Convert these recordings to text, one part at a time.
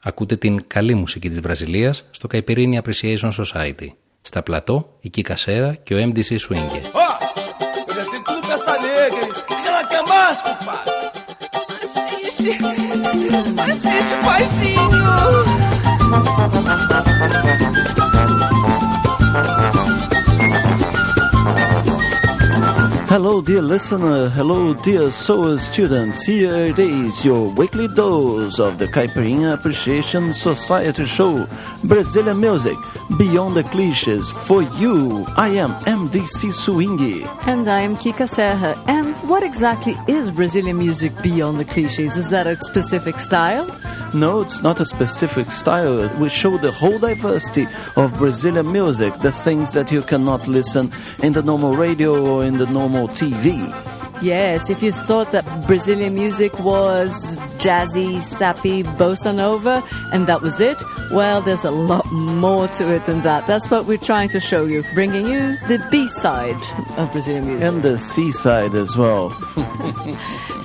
Ακούτε την καλή μουσική της Βραζιλίας στο Caipirinha Appreciation Society. Στα πλατό, η Kika Serra και ο MDC Swing. Eu já tenho tudo pra essa nega, hein? O que ela quer mais, compadre? Assiste, paizinho! Hello, dear listener. Hello, dear soul students. Here it is, your weekly dose of the Caipirinha Appreciation Society show, Brazilian music, beyond the cliches, for you. I am MDC Swingy. And I am Kika Serra. And what exactly is Brazilian music beyond the cliches? Is that a specific style? No, it's not a specific style. We show the whole diversity of Brazilian music, the things that you cannot listen in the normal radio or in the normal TV. Yes, if you thought that Brazilian music was jazzy, sappy, bossa nova, and that was it, well, there's a lot more to it than that. That's what we're trying to show you, bringing you the B-side of Brazilian music. And the C-side as well.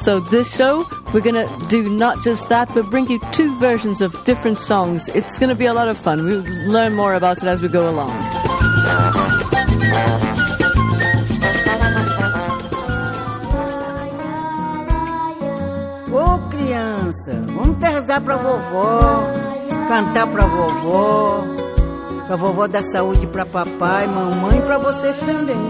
So this show, we're going to do not just that, but bring you two versions of different songs. It's going to be a lot of fun. We'll learn more about it as we go along. Ô criança, vamos rezar pra vovó, cantar pra vovó, pra vovó dar saúde pra papai, mamãe e pra vocês também.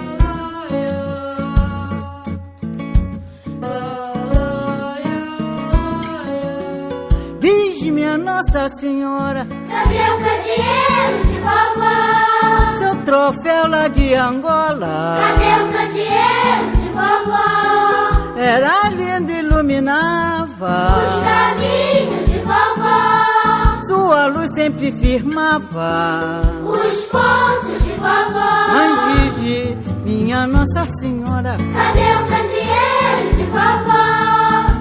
Virgem, minha Nossa Senhora, cadê o candeeiro de vovó? Seu troféu lá de Angola, cadê o candeeiro de vovó? Era lindo e iluminava os caminhos de vovó. Sua luz sempre firmava os pontos de vovó. Mãe Virgem, minha Nossa Senhora, cadê o candeeiro de vovó?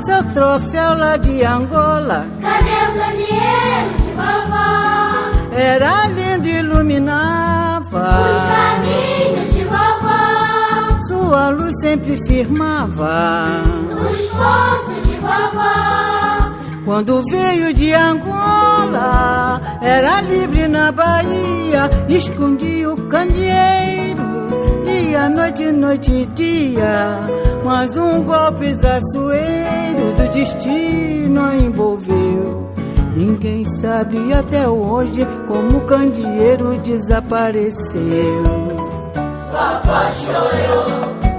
Seu troféu lá de Angola, cadê o candeeiro de vovó? Era lindo e iluminava os caminhos de vovó. Sua luz sempre firmava os pontos de vovó. Quando veio de Angola, era livre na Bahia, escondia o candeeiro, dia, noite, noite e dia. Mas um golpe traiçoeiro do destino a envolveu. Ninguém sabe até hoje como o candeeiro desapareceu. Vovó chorou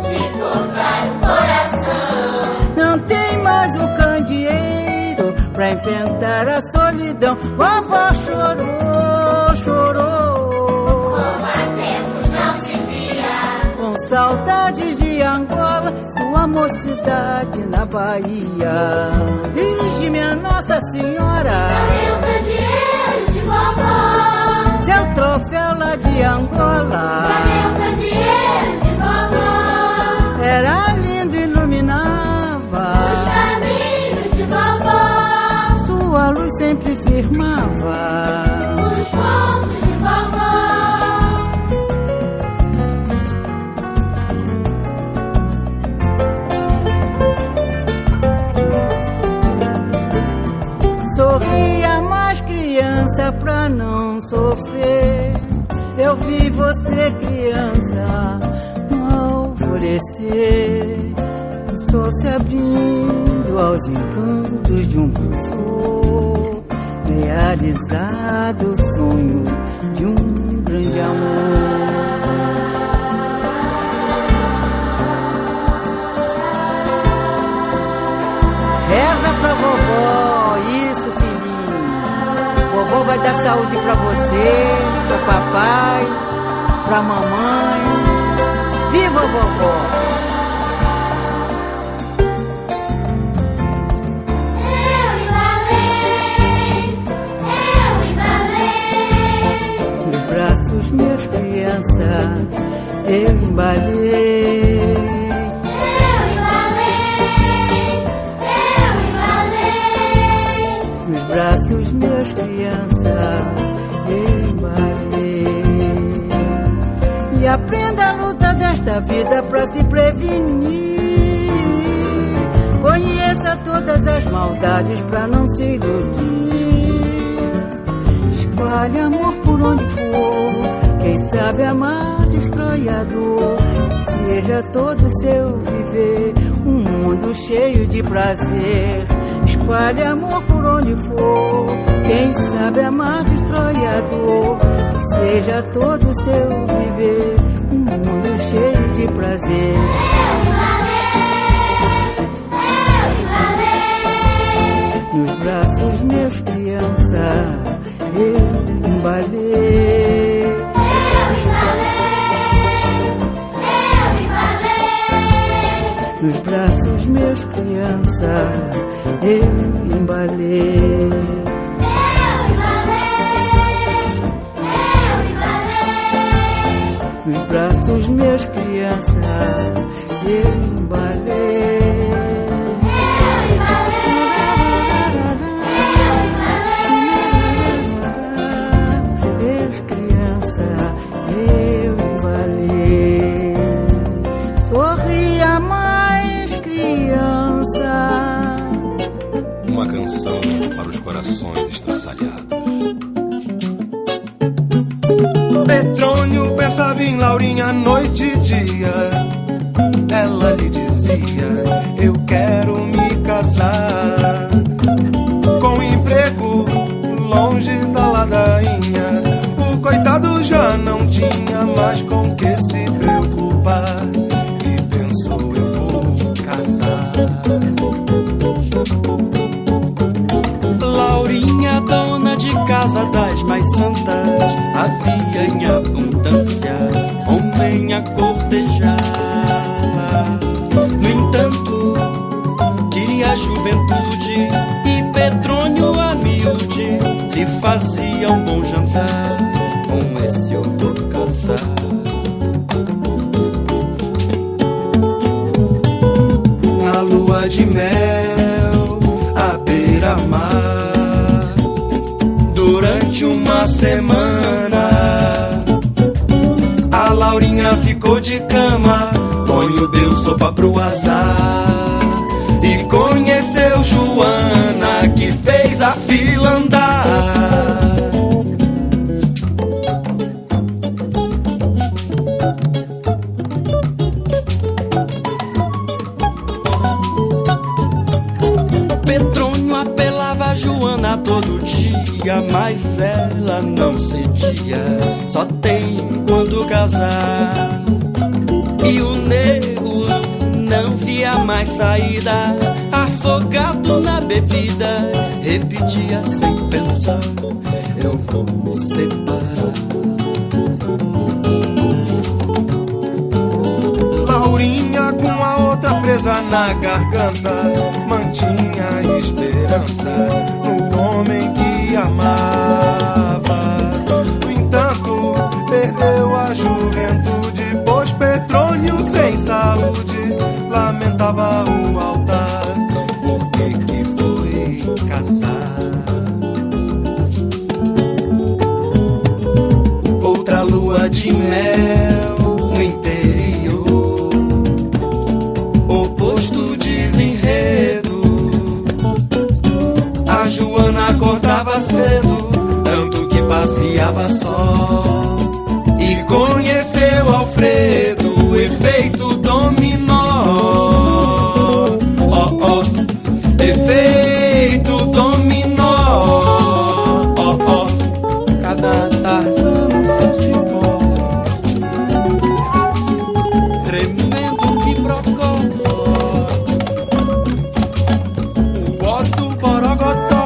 de cortar o coração. Não tem mais o candeeiro pra enfrentar a solidão. Vovó chorou, chorou. Como há tempos não se via. Com saudade de Angola, sua mocidade na Bahia. Virgem, minha Nossa Senhora, cadê o candeeiro de vovó? Seu troféu lá de Angola, cadê o candeeiro de vovó? Era lindo e iluminava os caminhos de vovó. Sua luz sempre firmava os pontos de vovó. Sorria mais criança pra não sofrer. Eu vi você criança no alvorecer, o sol se abrindo aos encantos de um flor, realizado o sonho de um grande amor. Reza pra vovó, isso filhinho. Vovó vai dar saúde pra você, pra papai, pra mamãe. Viva vovó! Eu embalei. Nos braços meus criança, eu embalei. Nos braços meus criança, eu embalei. E aprenda a luta desta vida pra se prevenir. Conheça todas as maldades pra não se iludir. espalhe amor por onde for. Quem sabe amar destrói a dor. Seja todo seu viver um mundo cheio de prazer. Espalhe amor por onde for. Quem sabe amar destrói a dor. Seja todo seu viver um mundo cheio de prazer. Nos braços meus criança, eu embalei. Nos braços meus criança, eu embalei. Nos braços meus criança, eu embalei. Meus criança, eu embalei. Sorria mais, criança. Uma canção para os corações estraçalhados. Petrônio pensava em Laurinha noite e dia. Ela lhe dizia: eu quero me casar. Com emprego longe da ladainha, o coitado já não tinha mais com que se preocupar. E pensou: eu vou casar. Laurinha, dona de casa das mais santas, havia em abundância homem a cortejá-la. No entanto, queria a juventude e Petrônio a miúde lhe fazia um bom jantar. Com esse eu vou casar. Na lua de mel, à beira-mar, durante uma semana, a Laurinha ficou de cama. Tonho deu sopa pro azar e conheceu Joana, que fez a fila andar. Petrônio apelava a Joana todo dia, mas ela não cedia. Só tem quando casar. E o nego não via mais saída, afogado na bebida, repetia sem pensar: eu vou me separar. Laurinha, com a outra presa na garganta, mantinha esperança no homem que amava. No entanto, perdeu a juventude, pois Petrônio sem saúde lamentava o altar. Por que foi casar? Outra lua de mel no interior, oposto desenredo. A Joana acordava cedo, tanto que passeava só, e conheceu Alfredo, efeito dominó. Oh, oh, efeito dominó. Oh, oh, Cada Tarzan no seu cipó, tremendo quiprocó. o Otto Borogodó.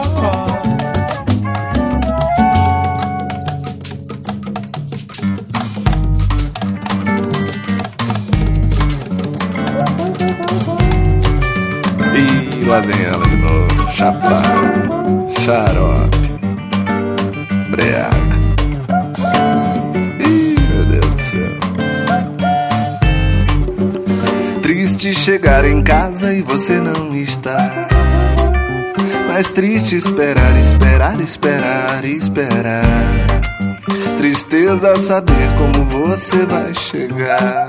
E lá vem ela de novo, chapada, xarope, breaca. Ih, meu Deus do céu. Triste chegar em casa e você não está, mas triste esperar, esperar, esperar, esperar. Tristeza saber como você vai chegar.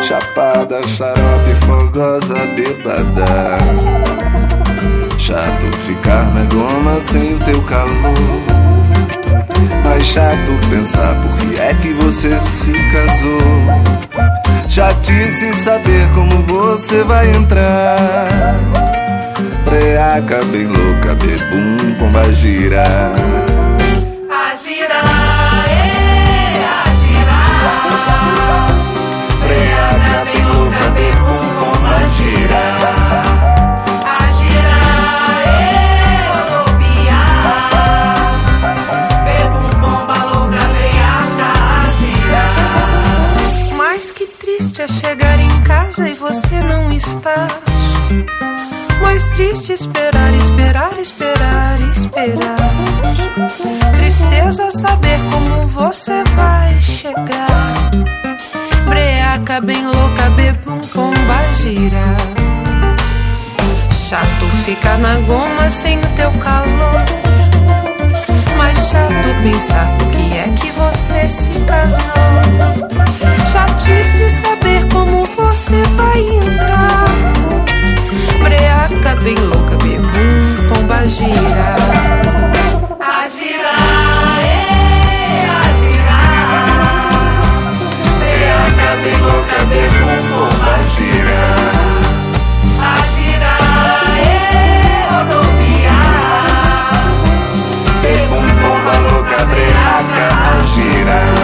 Chapada, xarope, fogosa, bêbada. Chato ficar na goma sem o teu calor. Mas chato pensar por que é que você se casou. Chatice saber como você vai entrar. Breaca bem louca, bebum, pomba gira. A girar, a girar. Breaca bem louca, bebum, pomba gira. A girar, rodopiar. Bebum, pomba louca, breaca, a girar. Mas que triste é chegar em casa e você não estar. Mais triste esperar, esperar, esperar, esperar. Tristeza saber como você vai chegar. Breaca bem louca, bebum, pomba gira. Chato ficar na goma sem o teu calor. Mas chato pensar por que é que você se casou. Chatice saber como você vai entrar. Breaca bem louca, bebum, pomba gira. A girar, a girar. Breaca bem louca, bebum, pomba gira. A girar, rodopiar. Bebum, pomba louca, breaca, a girar.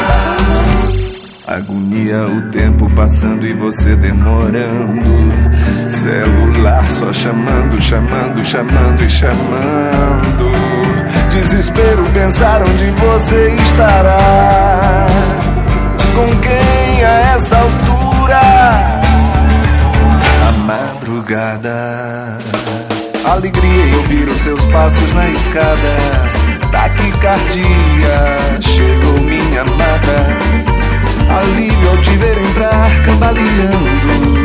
Agonia, o tempo passando e você demorando. Celular só chamando, chamando, chamando e chamando. Desespero pensar onde você estará. Com quem a essa altura? A madrugada. Alegria em ouvir os seus passos na escada. Taquicardia, chegou minha amada. Alívio ao te ver entrar cambaleando.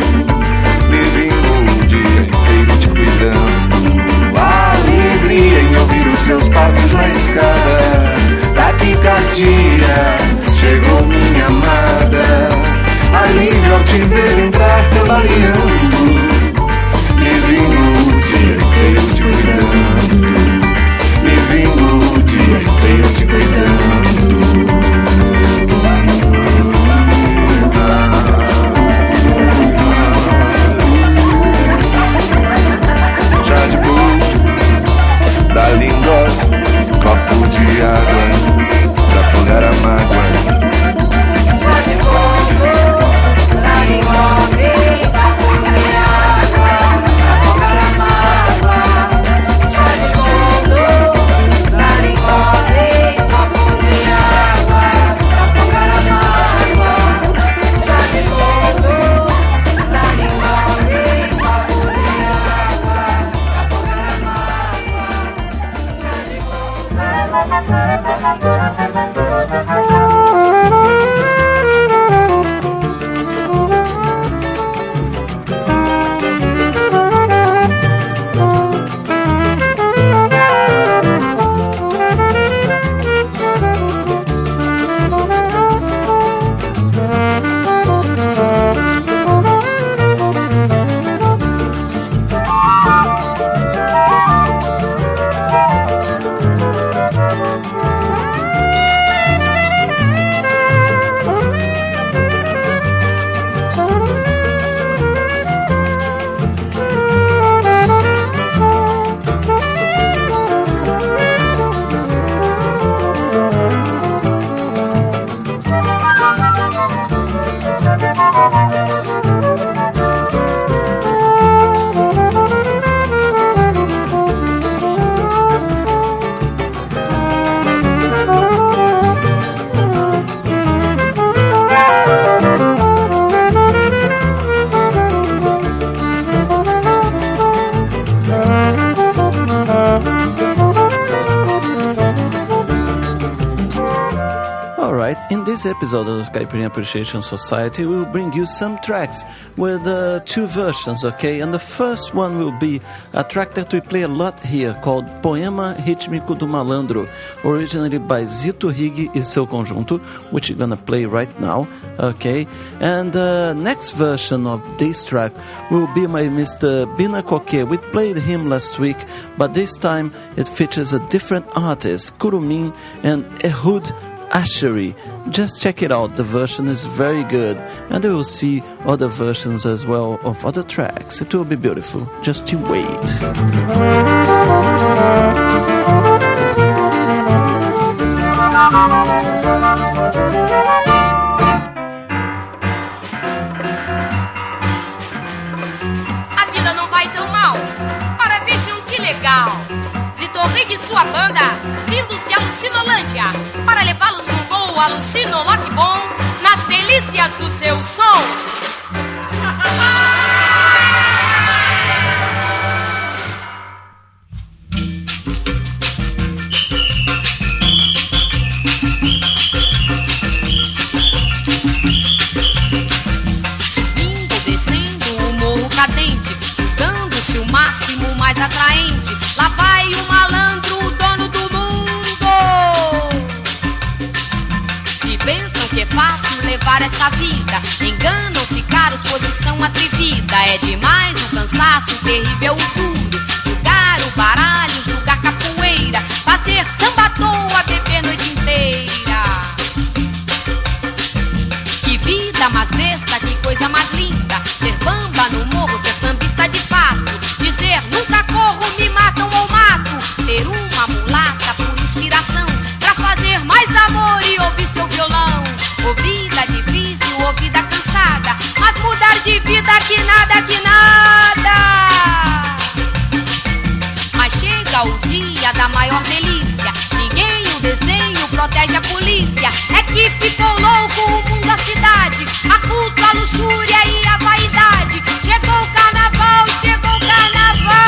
Me vingo o dia inteiro te cuidando. Alegria em ouvir os seus passos na escada. Taquicardia, chegou minha amada. Alívio ao te ver entrar cambaleando. Me vingo o dia inteiro te cuidando. Me vingo o dia inteiro te cuidando. Chá de blues, da língua, copo de água, pra afogar a mágoa. Chá de blues, da língua, copo de água, pra afogar a mágoa. Chá de blues, da língua, copo de água, pra afogar a mágoa. Chá de blues, da língua, copo de água, pra afogar a mágoa. Chá de In this episode of the Caipirinha Appreciation Society, we will bring you some tracks with two versions, okay? And the first one will be a track that we play a lot here called Poema Rítmico do Malandro, originally by Zito Righi e seu conjunto, which we're gonna play right now, okay? And the next version of this track will be by Mr. Bina Coquet. We played him last week, but this time it features a different artist, Kurumin and Ehud Asheri. Just check it out, the version is very good, and you will see other versions as well of other tracks. It will be beautiful, just you wait. A vida não vai tão mal, para vejam que legal. Zito Righi e sua banda, vindo-se a Alucinolândia, para levá-los num voo alucinoloque bom, nas delícias do seu som. Subindo, descendo o morro cadente, dando-se o máximo mais atraente. Lá vai o malandro, o dono do mundo. Se pensam que é fácil levar essa vida, enganam-se caros, posição atrevida. É demais o cansaço, terrível o duro. Jogar o baralho, jogar capoeira, fazer samba à toa, beber noite inteira. Que vida mais besta, que coisa mais linda. Ser bamba no morro, ser sambista de fato. Dizer nunca corro, me matam ou mato. Ter uma mulata por inspiração, pra fazer mais amor e ouvir seu violão. Ou vida difícil, ou vida cansada, mas mudar de vida que nada, que nada. Mas chega o dia da maior delícia, ninguém o desdenho protege a polícia. É que ficou louco o mundo, a cidade, a culpa, a luxúria e a vaidade. Chegou o carnaval, chegou o carnaval.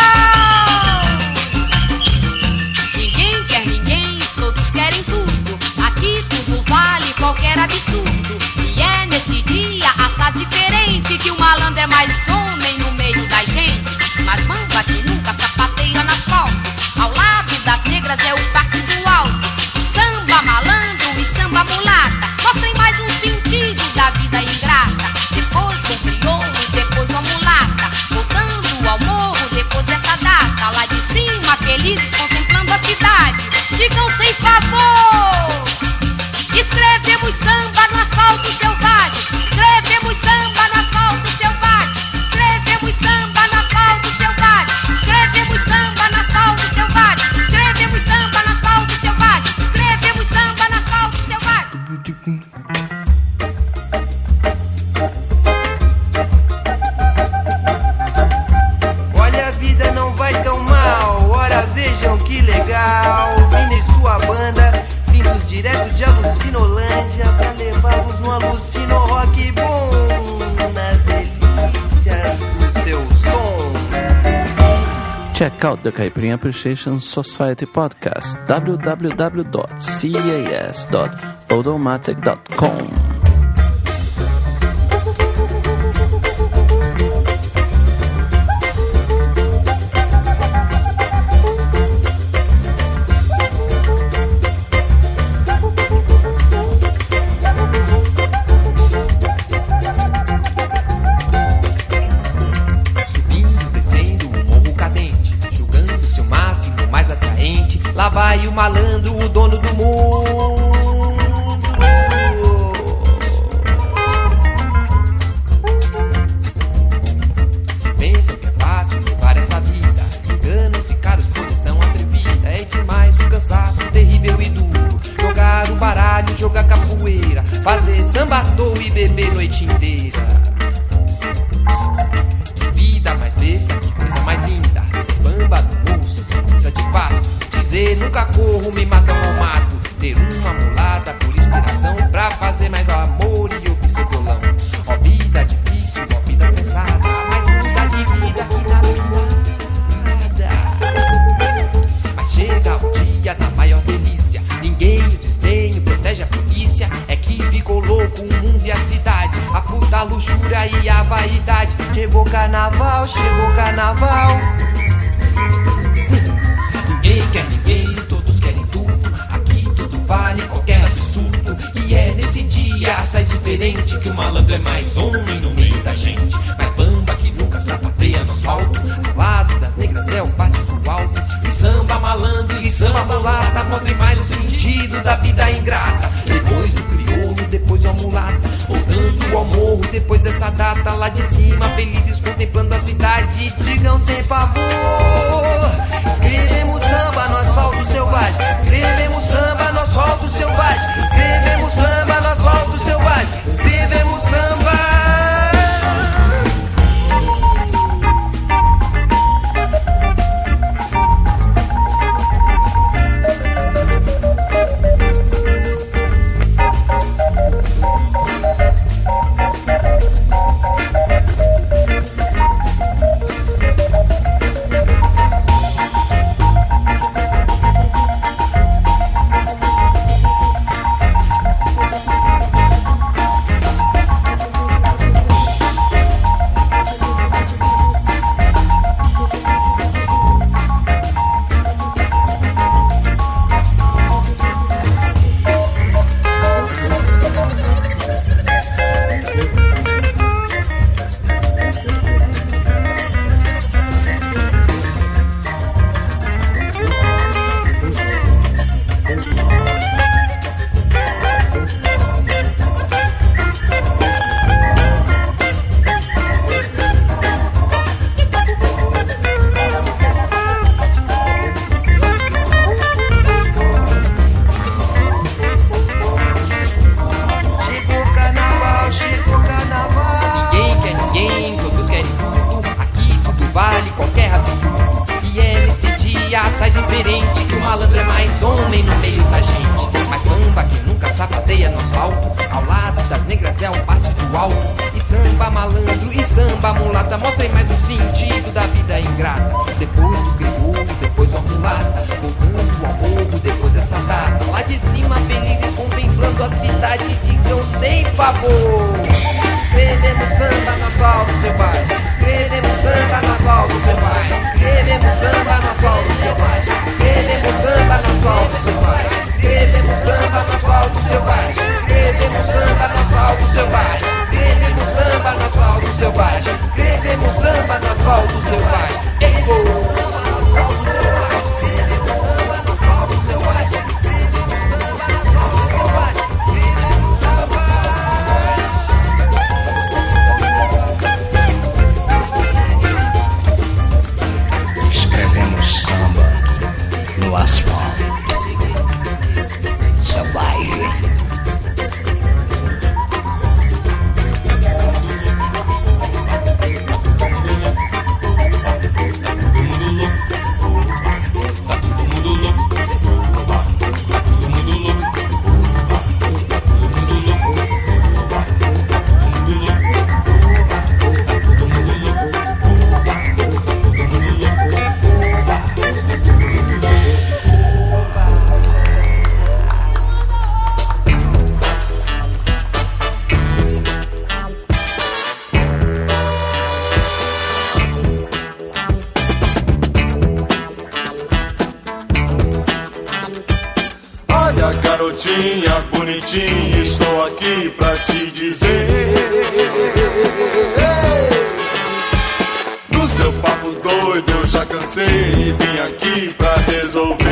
Ninguém quer ninguém, todos querem tudo. Aqui tudo vale qualquer absurdo. E é nesse dia, assaz diferente, que o malandro é mais homem no meio da gente. Mas bamba que nunca sapateia no asfalto, ao lado das negras é o parque do alto. Samba malandro e samba mulata mostrem mais um sentido da vida ingrata. Depois com crioulo, depois a mulata, voltando ao morro depois dessa data. Lá de cima felizes contemplando a cidade, digam sem favor. Escrevemos samba no asfalto selvagem, escrevemos samba no asfalto selvagem, escrevemos samba no asfalto selvagem, escrevemos samba no asfalto selvagem, escrevemos samba no asfalto selvagem, escrevemos samba no asfalto selvagem. Olha, a vida não vai tão mal, ora vejam que legal. Vini e sua banda, vindos direto de Alucinolândia, pra levá-los no Alucino Rock Bom, nas delícias do seu som. Check out the Caipirinha Appreciation Society podcast, www.cas.automatic.com. Lá vai o malandro, o dono do mundo. Se pensam que é fácil levar essa vida, enganam-se caros, posição atrevida. É demais o cansaço, terrível e duro. Jogar o baralho, jogar capoeira, fazer samba à toa e beber noite inteira. Que vida mais besta, que coisa mais linda. Ser bamba do moço, ser pizza de fato. Dizer nunca corro, me matam ou mato. Ter uma mulata por inspiração, pra fazer mais amor e ouvir seu violão. Ó vida difícil, ó vida pesada, mas muda de vida que nada, que nada. Mas chega o dia da maior delícia, ninguém o desdenho protege a polícia. É que o malandro é mais homem no meio da gente. Mas bamba que nunca sapateia no asfalto, ao lado das negras é o pátio do alto. E samba malandro e samba mulata, mostrem mais o sentido da vida ingrata. Depois do crioulo, depois do mulata, voltando ao morro depois dessa data. Lá de cima, felizes contemplando a cidade, digam sem favor: escrevemos samba no asfalto selvagem, escrevemos samba no asfalto selvagem, escrevemos samba no asfalto selvagem, escrevemos samba. Garotinha bonitinha, estou aqui pra te dizer: do seu papo doido eu já cansei e vim aqui pra resolver.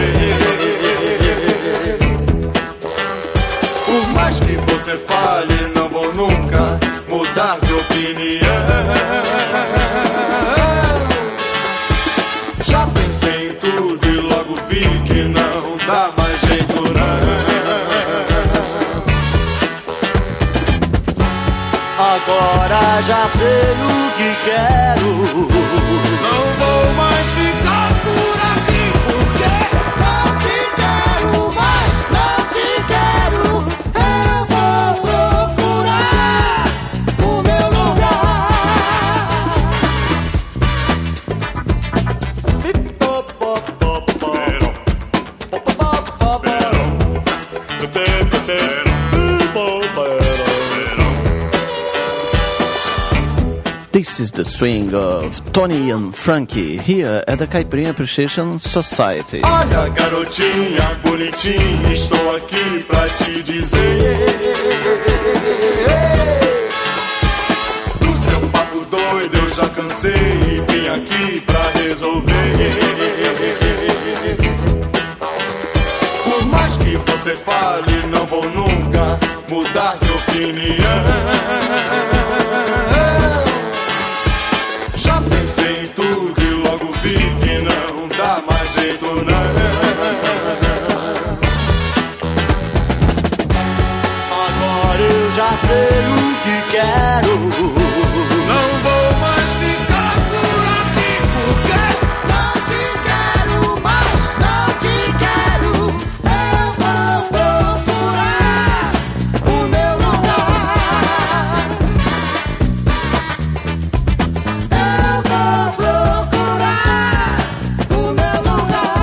Por mais que você fale, não vou nunca mudar de opinião. Já pensei em tudo e logo vi que não dá mais jeito não. Agora já sei o que quero. Não vou mais ficar por aqui, porque não te quero mais, não te quero. Eu vou procurar o meu lugar. This is the swing of Tony and Frankie here at the Caipirinha Appreciation Society. Olha, garotinha bonitinha, estou aqui pra te dizer: cansei e vim aqui pra resolver. Por mais que você fale, não vou nunca mudar de opinião. Já pensei em tudo e logo vi que não dá mais jeito não. Agora eu já sei o que quero. Não vou mais ficar por aqui porque não te quero mais, não te quero. Eu vou procurar o meu lugar. Eu vou procurar o meu lugar.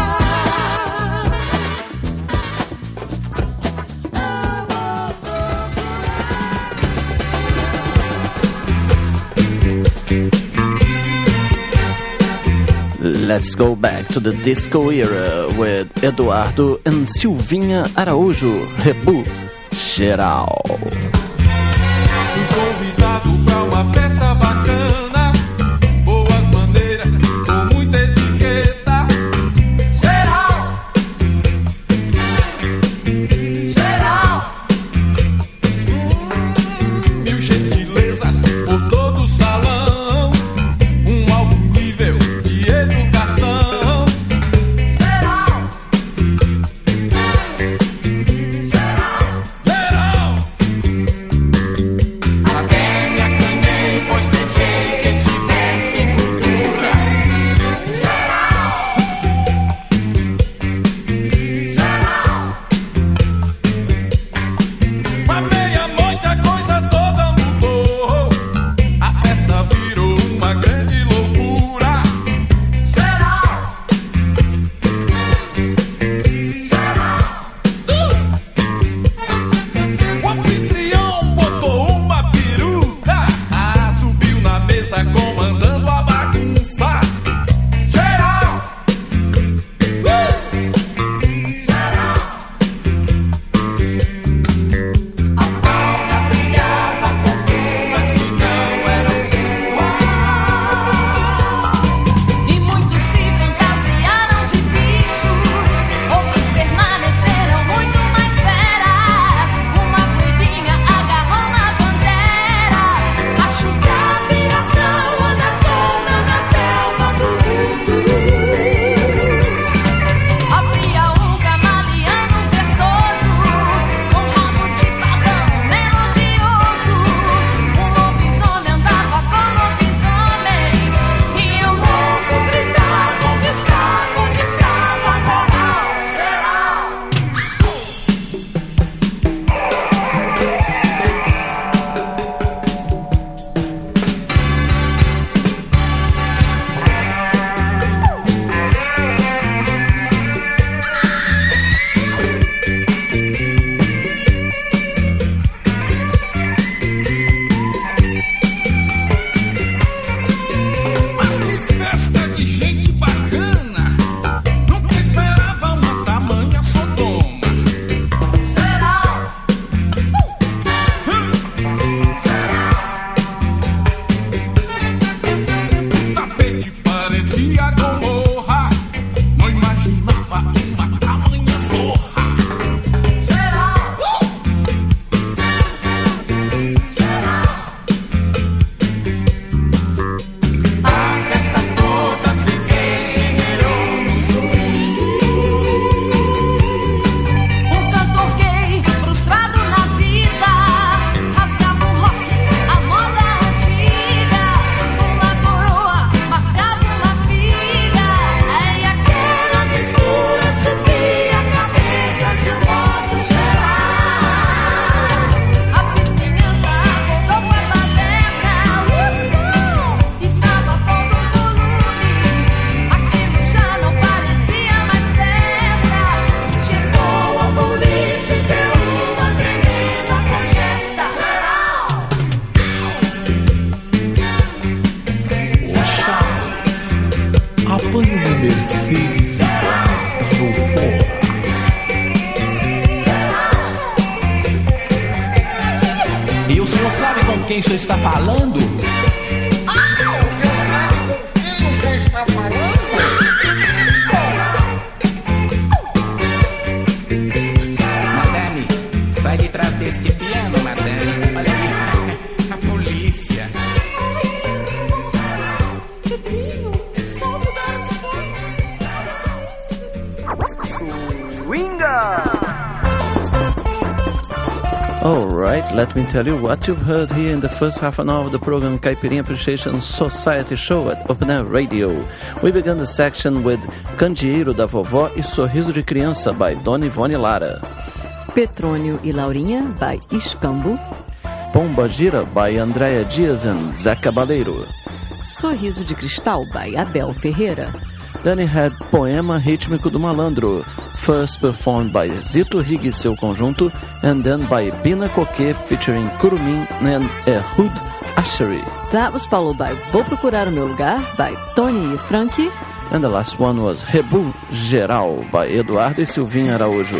Let's go back to the disco era with Eduardo and Silvinha Araújo. Rebu Geral. Convidado pra uma festa bacana, boas maneiras, com muita etiqueta. Geral, geral, Mil gentilezas por todo o salão, um alto nível de educação. geral, Geral! até me aclimei, pois pensei que tivesse cultura. Geral, geral, À meia-noite a coisa toda mudou, a festa virou uma grande loucura. geral, O anfitrião botou uma peruca, subiu na mesa comandando a bagunça. geral, a fauna brilhava com plumas que não eram e muitos se fantasiaram de bichos, outros permaneceram muito mais feras. Uma coelhinha agarrou na bandeira. Acho que a piração anda solta na selva do mundo. Havia um camaleão verdoso, um rabo de pavão melodioso. Um lobisomem andava com lobisomem e um louco gritava: onde estava a moral? Geral, Mas que festa de gente bacana! Nunca esperava uma tamanha Sodoma. geral, Tapete parecia Gomorra, não imaginava uma tamanha zorra. geral, a festa toda se degenerou num swing. Um cantor gay frustrado na vida rasgava um rock, a moda antiga. Uma coroa mascava uma figa, e aquela mistura subia a cabeça de um modo geral. A vizinhança acordou com a baderna, o som estava todo volume. Aquilo já não parecia mais festa. Chegou a polícia e deu uma tremenda congesta. Geral, Apanho uma Mercedes igual estava fora. E o senhor sabe com quem o senhor está falando? ah, Sai de trás deste piano, madame. Olha aí, a polícia. Alright, let me tell you what you've heard here in the first half an hour of the program Caipirinha Appreciation Society Show at Open Air Radio. We began the section with Candeeiro da Vovó e Sorriso de Criança by Dona Ivone Lara. Petrônio e Laurinha by Iscambo. Pomba Gira by Andréa Dias and Zé Cabaleiro. Sorriso de Cristal by Abel Ferreira. Then he had Poema Rítmico do Malandro, first performed by Zito Rig e seu conjunto, and then by Pina Coquet featuring Curumim and Ehud Asheri. That was followed by Vou Procurar o Meu Lugar by Tony e Frankie. And the last one was Rebu Geral by Eduardo e Silvinha Araújo.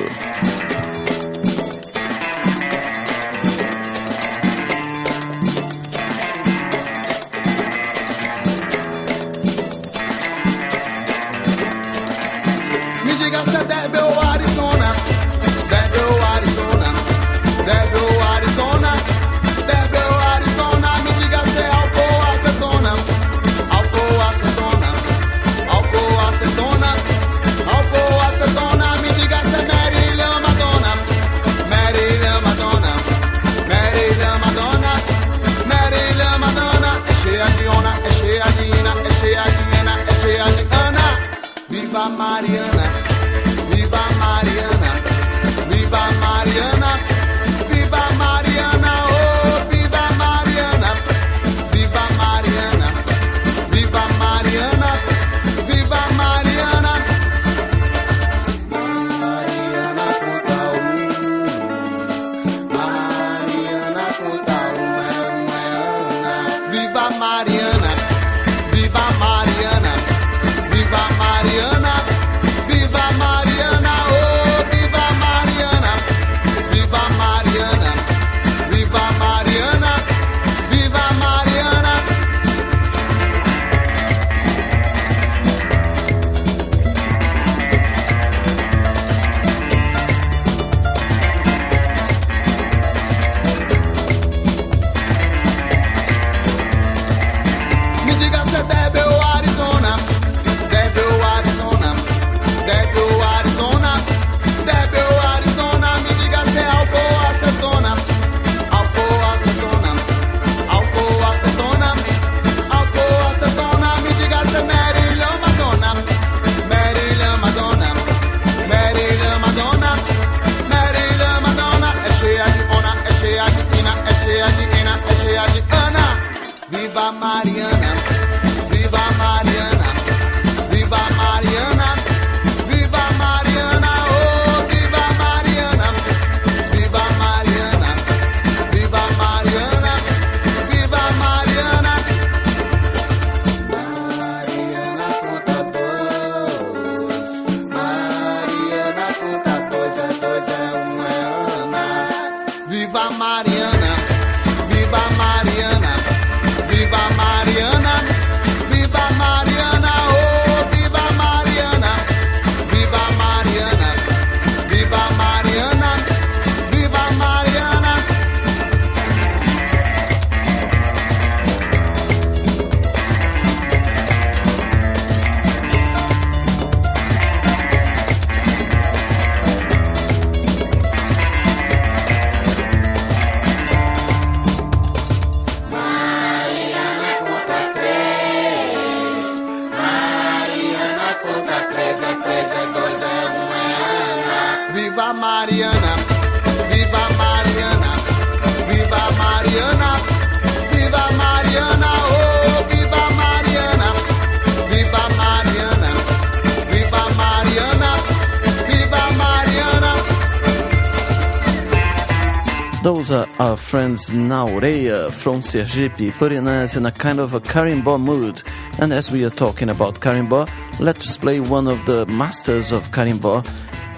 Those are our friends Naureia from Sergipe, putting us in a kind of a carimbó mood. And as we are talking about carimbó, let's play one of the masters of carimbó,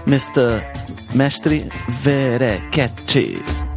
Mr. Mestre Verechetti.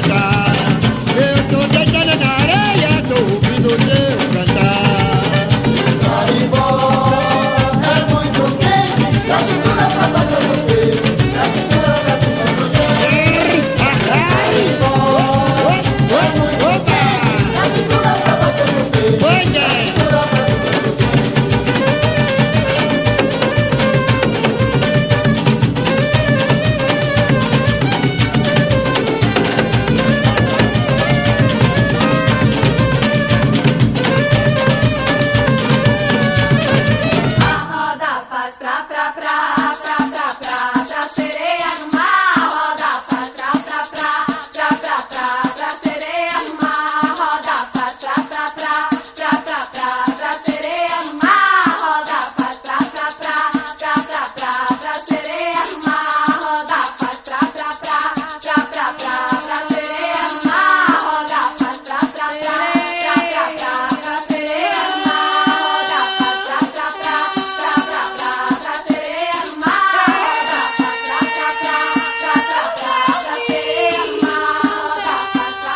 cantar. Eu tô deitado na areia, tô ouvindo teu cantar. Carimbó é muito quente, da cintura pra baixo eu gostei, da cintura pra cima eu gostei. Carimbó é muito quente, da cintura pra baixo eu gostei. Pois é.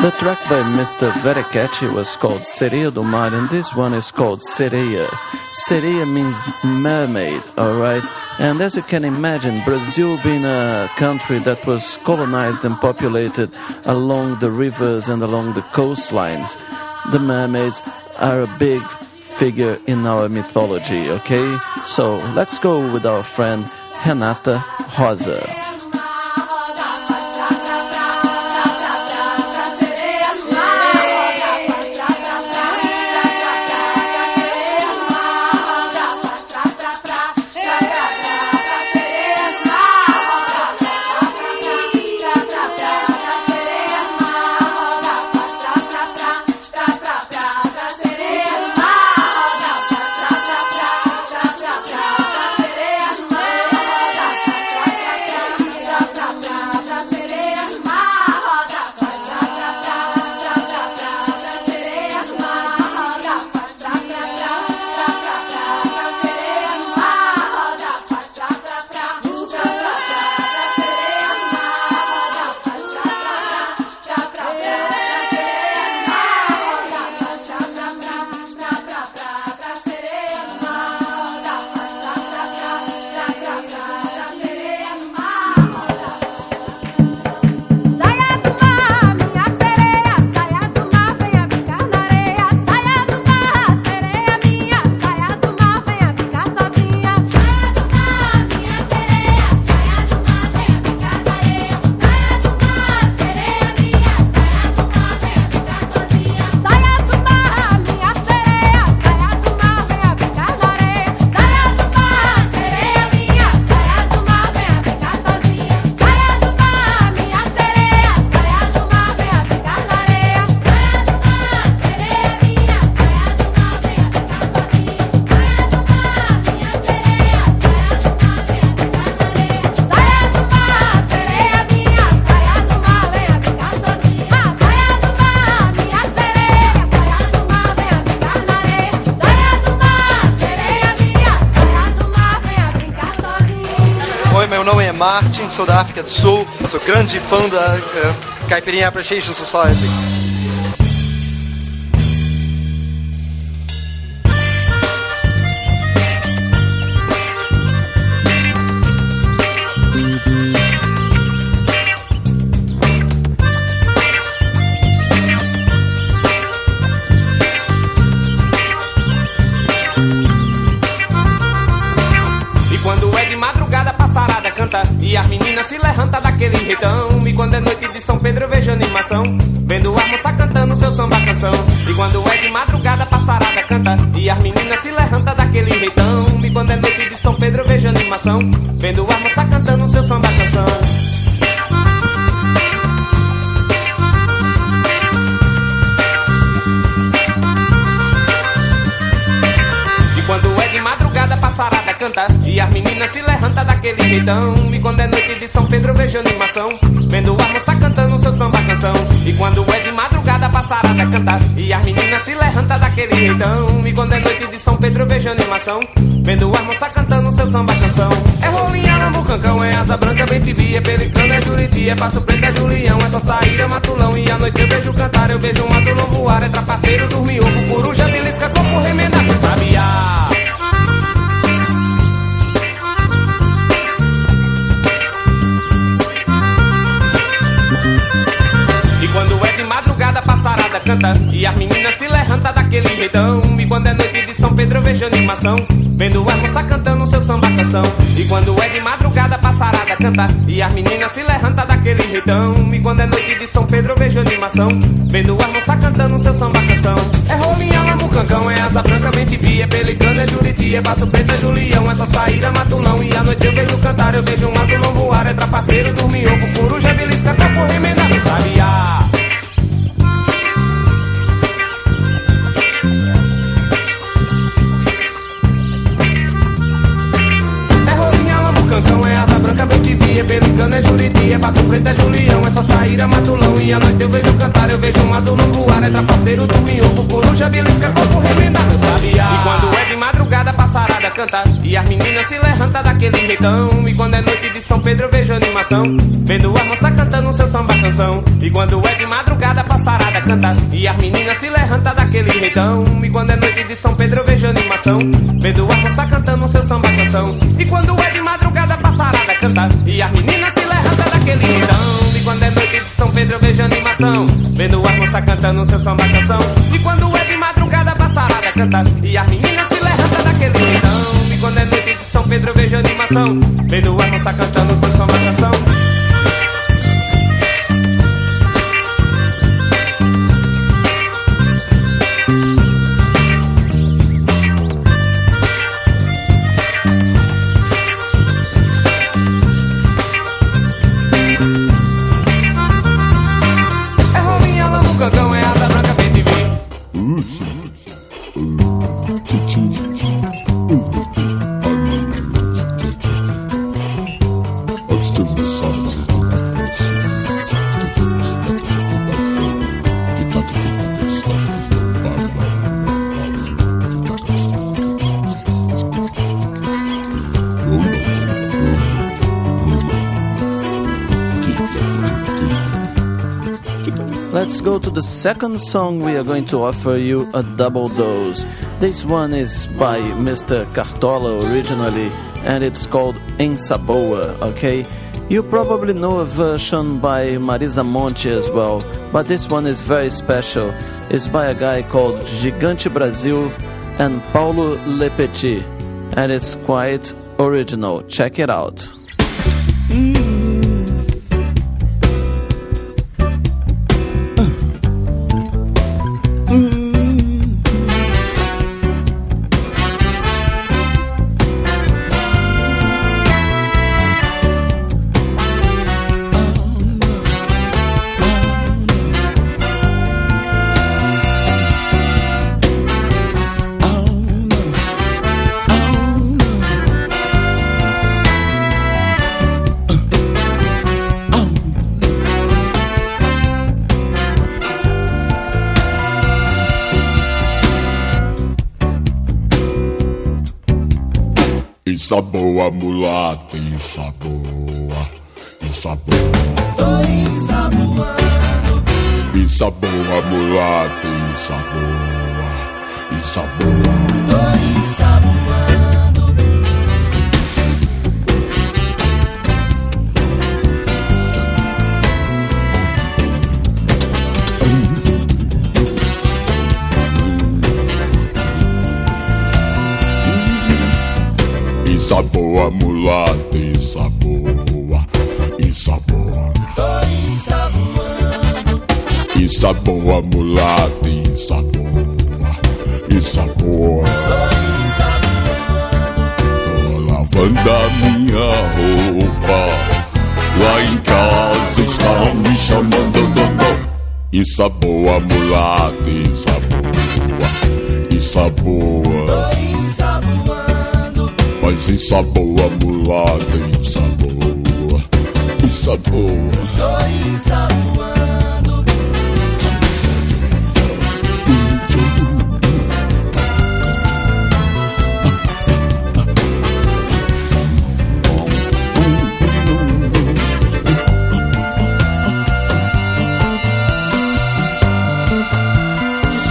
The track by Mr. Veracacci was called Sereia do Mar, and this one is called Sereia. Sereia means mermaid, alright? And as you can imagine, Brazil being a country that was colonized and populated along the rivers and along the coastlines, the mermaids are a big figure in our mythology, okay? So let's go with our friend Renata Rosa. Martin, sou da África do Sul, sou grande fã da Caipirinha Appreciation Society. E as meninas se levantam daquele jeitão. E quando é noite de São Pedro eu vejo animação, vendo a moça cantando seu samba canção. E quando é de madrugada a passarada canta, e as meninas se levantam daquele jeitão. E quando é noite de São Pedro eu vejo animação, vendo a moça cantando seu samba canção. Quando é de madrugada a passarada canta, e as meninas se levantam daquele jeitão. E quando é noite de São Pedro eu vejo animação, vendo a moça cantando seu samba canção. E quando é de madrugada a passarada canta, e as meninas se levantam daquele jeitão. E quando é noite de São Pedro eu vejo animação, vendo a moça cantando seu samba canção. É rolinha na boca Mucancão, é asa branca, bem tibi, é pelicano, é juriti, é passo preto, é Julião, é só sair, é matulão. E à noite eu vejo cantar, eu vejo um azulão voar, é trapaceiro, dormir, ovo, coruja, belisca, coco, remendado, sabiá. Quando é de madrugada, passarada canta e as meninas se levantam daquele jeitão. E quando é noite de São Pedro, eu vejo animação, vendo as moças cantando seu samba canção. E quando é de madrugada, passarada canta e as meninas se levantam daquele jeitão. E quando é noite de São Pedro, eu vejo animação, vendo as moças cantando seu samba canção. É rolinha lá no cancão, é asa branca, bem tibi, é pelicano, é juriti, é passo preto, é Julião, é só sair a matulão. E à noite eu vejo cantar, eu vejo um azulão voar, é trapaceiro, dormir, ovo, coruja, belisca, coco, remendado, sabiá. Cancão, é asa branca, bem tibi, é pelicano, é juriti, é passo preto, é Julião, é só sair a matulão. E à noite eu vejo cantar, eu vejo um azulão voar, é trapaceiro, dormir, ovo, coruja, belisca, coco, remendado, sabiá. E quando é de madrugada, passarada canta e as meninas se levantam daquele jeitão. E quando é noite de São Pedro, eu vejo animação, vendo a moça cantando seu samba canção. E quando é de madrugada, passarada canta e as meninas se levantam daquele jeitão. E quando é noite de São Pedro, eu vejo animação, vendo a moça cantando seu samba canção. E quando é de madrugada, passarada canta e as meninas se levantam daquele jeitão. E quando é noite de São Pedro, eu vejo animação, vendo a moça cantando seu samba canção. E quando é de madrugada, passarada canta e as meninas se levantam daquele jeitão. E quando é noite de São Pedro, eu vejo animação, vendo a moça cantando seu samba canção. Cancão, é asa branca, bem de vir. Let's go to the second song. We are going to offer you a double dose. This one is by Mr. Cartola originally, and it's called Em Saboa, okay? You probably know a version by Marisa Monte as well, but this one is very special. It's by a guy called Gigante Brasil and Paulo Lepetit, and it's quite original. Check it out. Isa boa, mulata, isa boa, isa boa. Tô ensaboando. Isa boa, mulata, isa boa, isa boa. Tô ensaboando. Isa boa, mulata, isa boa, isa boa. Tô ensaboando. Isa boa, mulata, isa boa, isa boa. Tô ensaboando. Tô lavando a minha roupa, lá em casa estão me chamando dodô. Isa boa, mulata, isa boa, isa boa. Tô ensaboando. Mas isa boa, mulata, isa boa, isa boa. Tô ensaboando.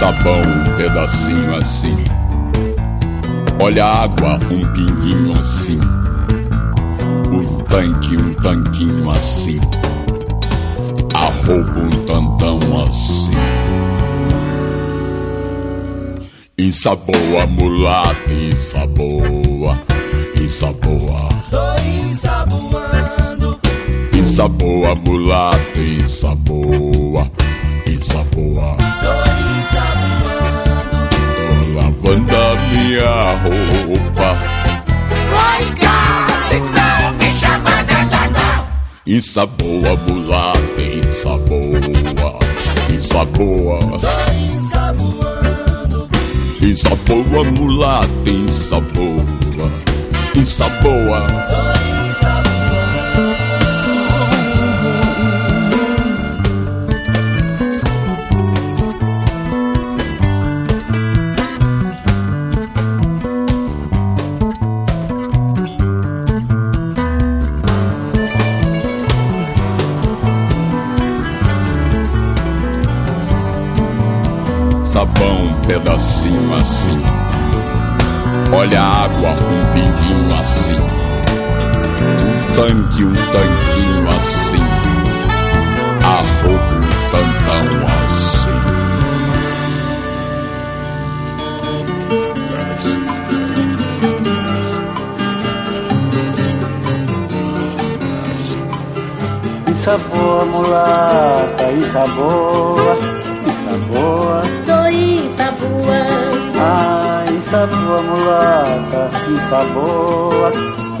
sabão, um pedacinho assim. Olha a água, um pinguinho assim. Um tanquinho assim. A roupa, um tantão assim. Ensaboa, mulata, ensaboa, ensaboa. Tô ensaboando. Ensaboa, mulata, ensaboa, ensaboa. Tô ensaboando. Tô lavando a minha roupa. Lá em casa estão me chamando. Ensaboa, mulata, ensaboa, ensaboa. Tô ensaboando. Ensaboa, mulata, ensaboa, ensaboa. Tô ensaboando. Sabão, um pedacinho assim. Olha a água, um pinguinho assim. Um tanquinho assim. A roupa, um tantão assim. Ensaboa, mulata, ensaboa, ensaboa. Tô ensaboando. Ah, ensaboa, mulata, ensaboa,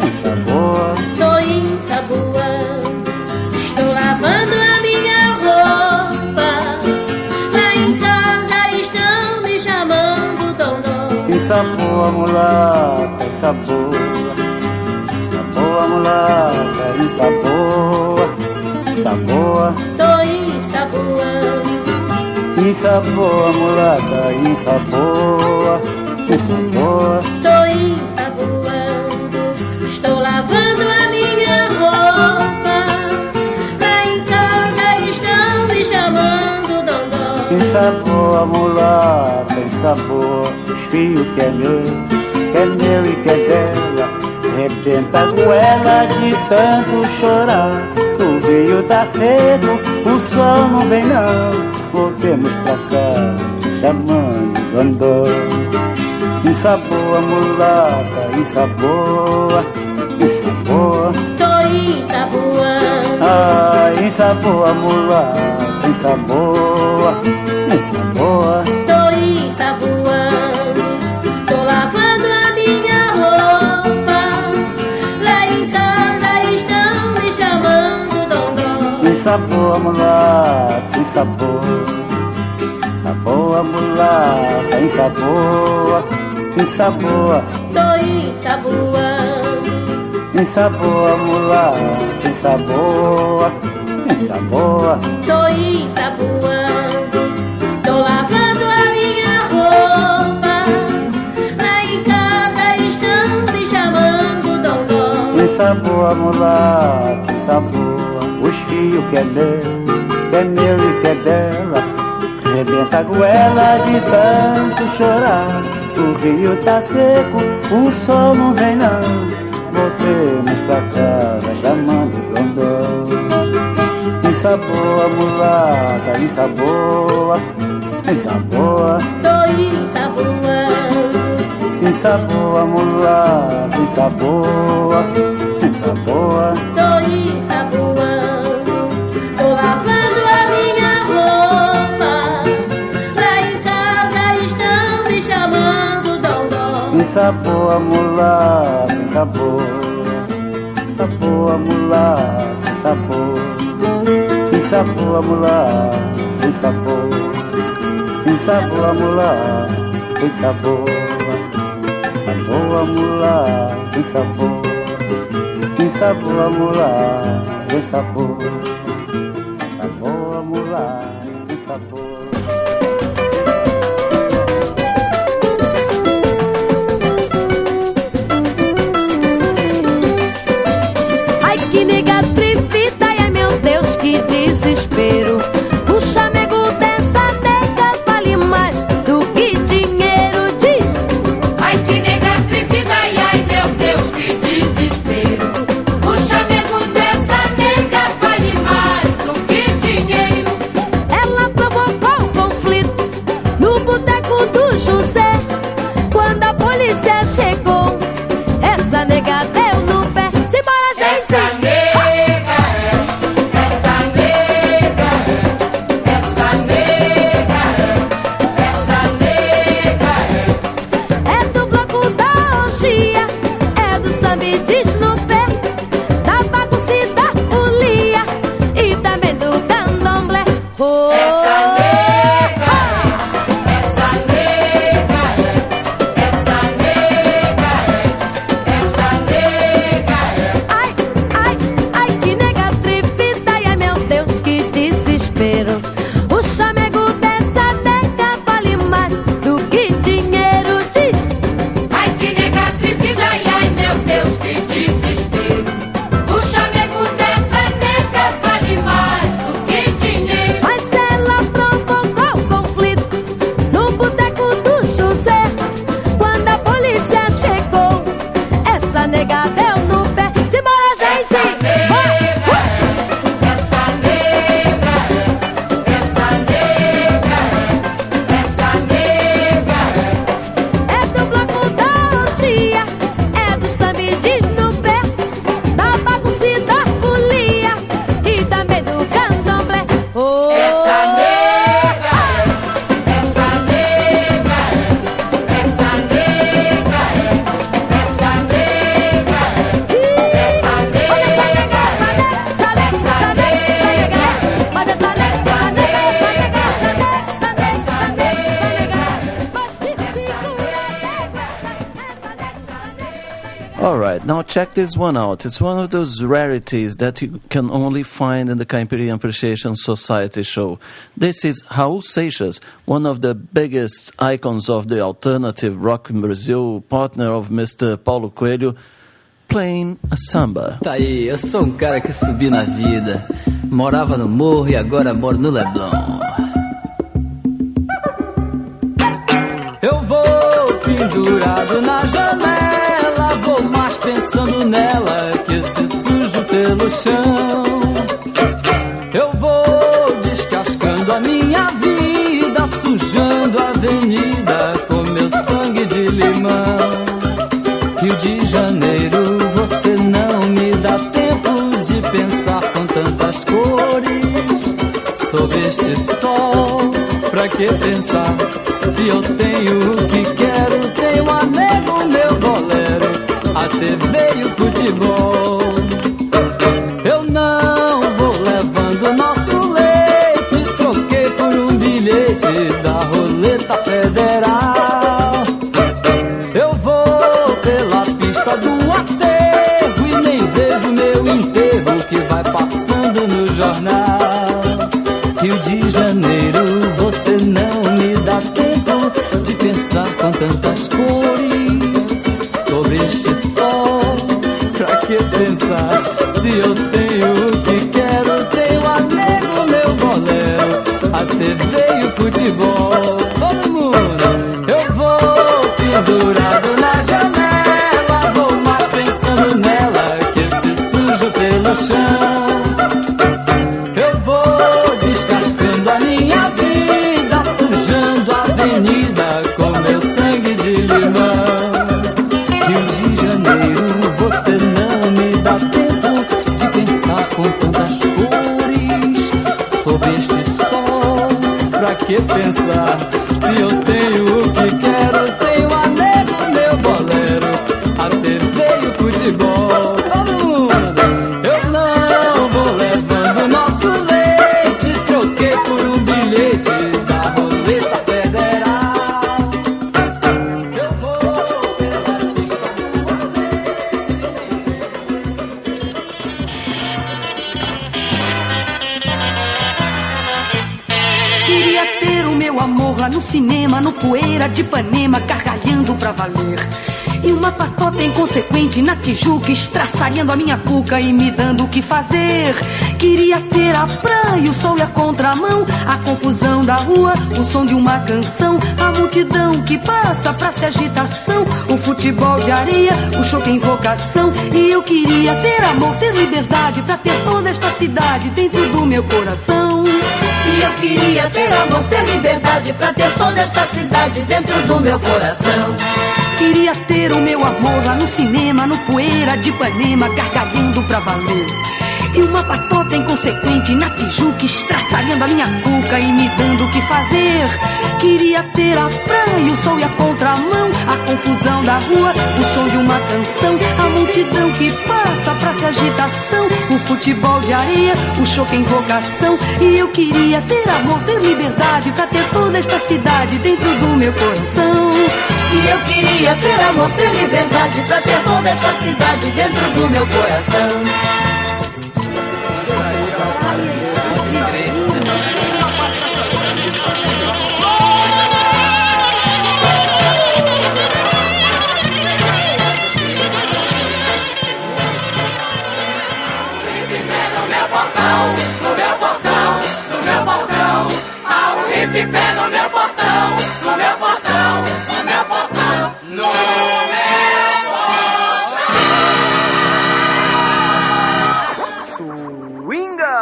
ensaboa. Tô ensaboando. Estou lavando a minha roupa. Lá em casa estão me chamando Dondô. Ensaboa, mulata, ensaboa. Ensaboa, mulata, ensaboa, ensaboa. Tô ensaboando. Ensaboa, mulata, ensaboa, ensaboa. Tô ensaboando. Estou lavando a minha roupa. Lá em casa estão me chamando Dondô. Ensaboa, mulata, ensaboa. Os fios que é meu e que é dela. Rebenta a goela de tanto chorar. O rio tá seco, o sol não vem não. Voltemos pra cá, chamando Dondô. Ensaboa, mulata, ensaboa, ensaboa. Tô ensaboando. Ah, ensaboa, mulata, ensaboa, ensaboa. Tô ensaboando. Tô lavando a minha roupa. Lá em casa estão me chamando Dondô. Ensaboa, mulata, ensaboa. Ensaboa, mulata, ensaboa, ensaboa. Tô ensaboando. Ensaboa, mulata, ensaboa, ensaboa. Tô ensaboando. Tô lavando a minha roupa. Lá em casa estão me chamando Dondô. Ensaboa, mulata, ensaboa. Os fios que é meu e que é dela. Rebenta a goela de tanto chorar. O rio tá seco, o sol não vem não. Voltemos pra casa chamando Dondô. Ensaboa, mulata, ensaboa, ensaboa. Tô ensaboando. Ensaboa, mulata, ensaboa, ensaboa. Tô ensaboando. Tô lavando a minha roupa. Lá em casa estão me chamando Dondô. Ensaboa, mulata, ensaboa. Ensaboa, mulata, ensaboa. Ensaboa, mulata, ensaboa. Ensaboa, mulata, ensaboa. Ensaboa, mulata, ensaboa. Ensaboa, mulata, ensaboa. Ensaboa, mulata, ensaboa. Ai, que nega trifita, ai meu Deus, que desespero. Um chamego dessa nega vale mais Oh. Essa nega é, essa nega é, essa nega é, essa nega é. Ai, ai, ai, que nega trifita, ai meu Deus, que desespero. O chamego dessa nega vale mais do que dinheiro, diz. Ai, que nega trifita, ai meu Deus, que desespero. O chamego dessa nega vale mais do que dinheiro. Mas ela provocou conflito no boteco do José. Quando a polícia chegou, essa nega deu no pé. Simbora, gente! Essa nega é, essa nega é, essa nega é, essa nega é. É do bloco da orgia, é do samba e diz no pé, da bagunça e da folia e também do candomblé. Oh. Essa nega é, essa nega é, essa nega é, essa nega é, essa nega Mas essa Alright, now check this one out. It's one of those rarities that you can only find in the Caipirinha Appreciation Society show. This is Raul Seixas, one of the biggest icons of the alternative rock in Brazil, partner of Mr. Paulo Coelho, playing a samba. Tá aí, eu sou um cara que subi na vida. Morava no morro e agora moro no Leblon. Eu vou pendurado na janela, vou mais pensando nela que esse sujo pelo chão. Eu vou descascando a minha vida, sujando a avenida com meu sangue de limão. Rio de Janeiro, você não me dá tempo de pensar com tantas cores sobre este sol. Pra que pensar se eu tenho o que quero? Tenho um amigo, meu bolero, a TV e o futebol. Eu não vou levando nosso leite, troquei por um bilhete da roleta federal. Eu vou pela pista do aterro e nem vejo meu enterro que vai passando no jornal. Rio de Janeiro, você não me dá tempo de pensar com tantas cores sobre este sol. Pra que pensar se eu tenho o que quero? Tenho amigo, meu bolero, a TV e o futebol. Todo mundo, eu vou pendurado na janela, vou mais pensando nela que esse sujo pelo chão. Eu vou descascando a minha vida, sujando a avenida com meu sangue de limão. Rio de Janeiro, você não me dá tempo de pensar com tantas cores sobre este sol. Pra que pensar se eu tenho o que quero? Tenho amigo, meu bolero, a TV e o futebol. Todo mundo, eu não vou levando nosso leite, troquei por um bilhete da roleta federal. Eu vou pela pista Queria ter o meu amor lá no cinema, no Poeira de Ipanema, gargalhando pra valer. E uma patota inconsequente na Tijuca, estraçalhando a minha cuca e me dando o que fazer. Queria ter a praia, o sol e a contramão, a confusão da rua, o som de uma canção, a multidão que passa, praça e agitação, o futebol de areia, o choque e invocação. E eu queria ter amor, ter liberdade, pra ter toda esta cidade dentro do meu coração. E eu queria ter amor, ter liberdade, pra ter toda esta cidade dentro do meu coração. Queria ter o meu amor lá no cinema, no Poeira de Ipanema, gargalhando pra valer. E uma patota inconsequente na Tijuca, estraçalhando a minha cuca e me dando o que fazer. Queria ter a praia, o sol e a contramão, contramão, a confusão da rua, o som de uma canção, a multidão que passa, praça agitação, o futebol de areia, o choque em vocação. E eu queria ter amor, ter liberdade, pra ter toda esta cidade dentro do meu coração. E eu queria ter amor, ter liberdade, pra ter toda esta cidade dentro do meu coração. Hip pé no meu portão, no meu portão, no meu portão, no meu portão. Swinga!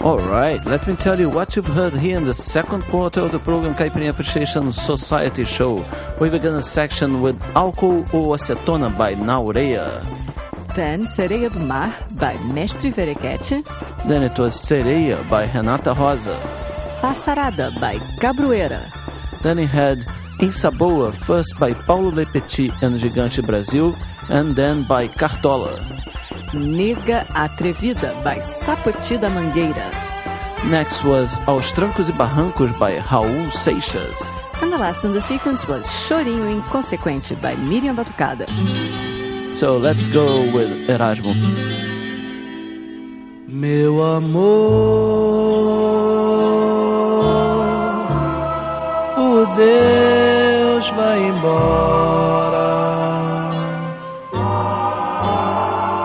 Alright, let me tell you what you've heard here in the second quarter of the program Caipirinha Appreciation Society Show. We began a section with Álcool ou Acetona by Naureia. Then Sereia do Mar by Mestre Verequete. Then it was Sereia by Renata Rosa. Passarada by Cabroeira. Then he had Ensaboa, first by Paulo Lepetit and Gigante Brasil, and then by Cartola. Nega Atrevida by Sapoti da Mangueira. Next was Aos Trancos e Barrancos by Raul Seixas. And the last in the sequence was Chorinho Inconsequente by Miriam Batucada. So let's go with Erasmo. Meu amor, o Deus vai embora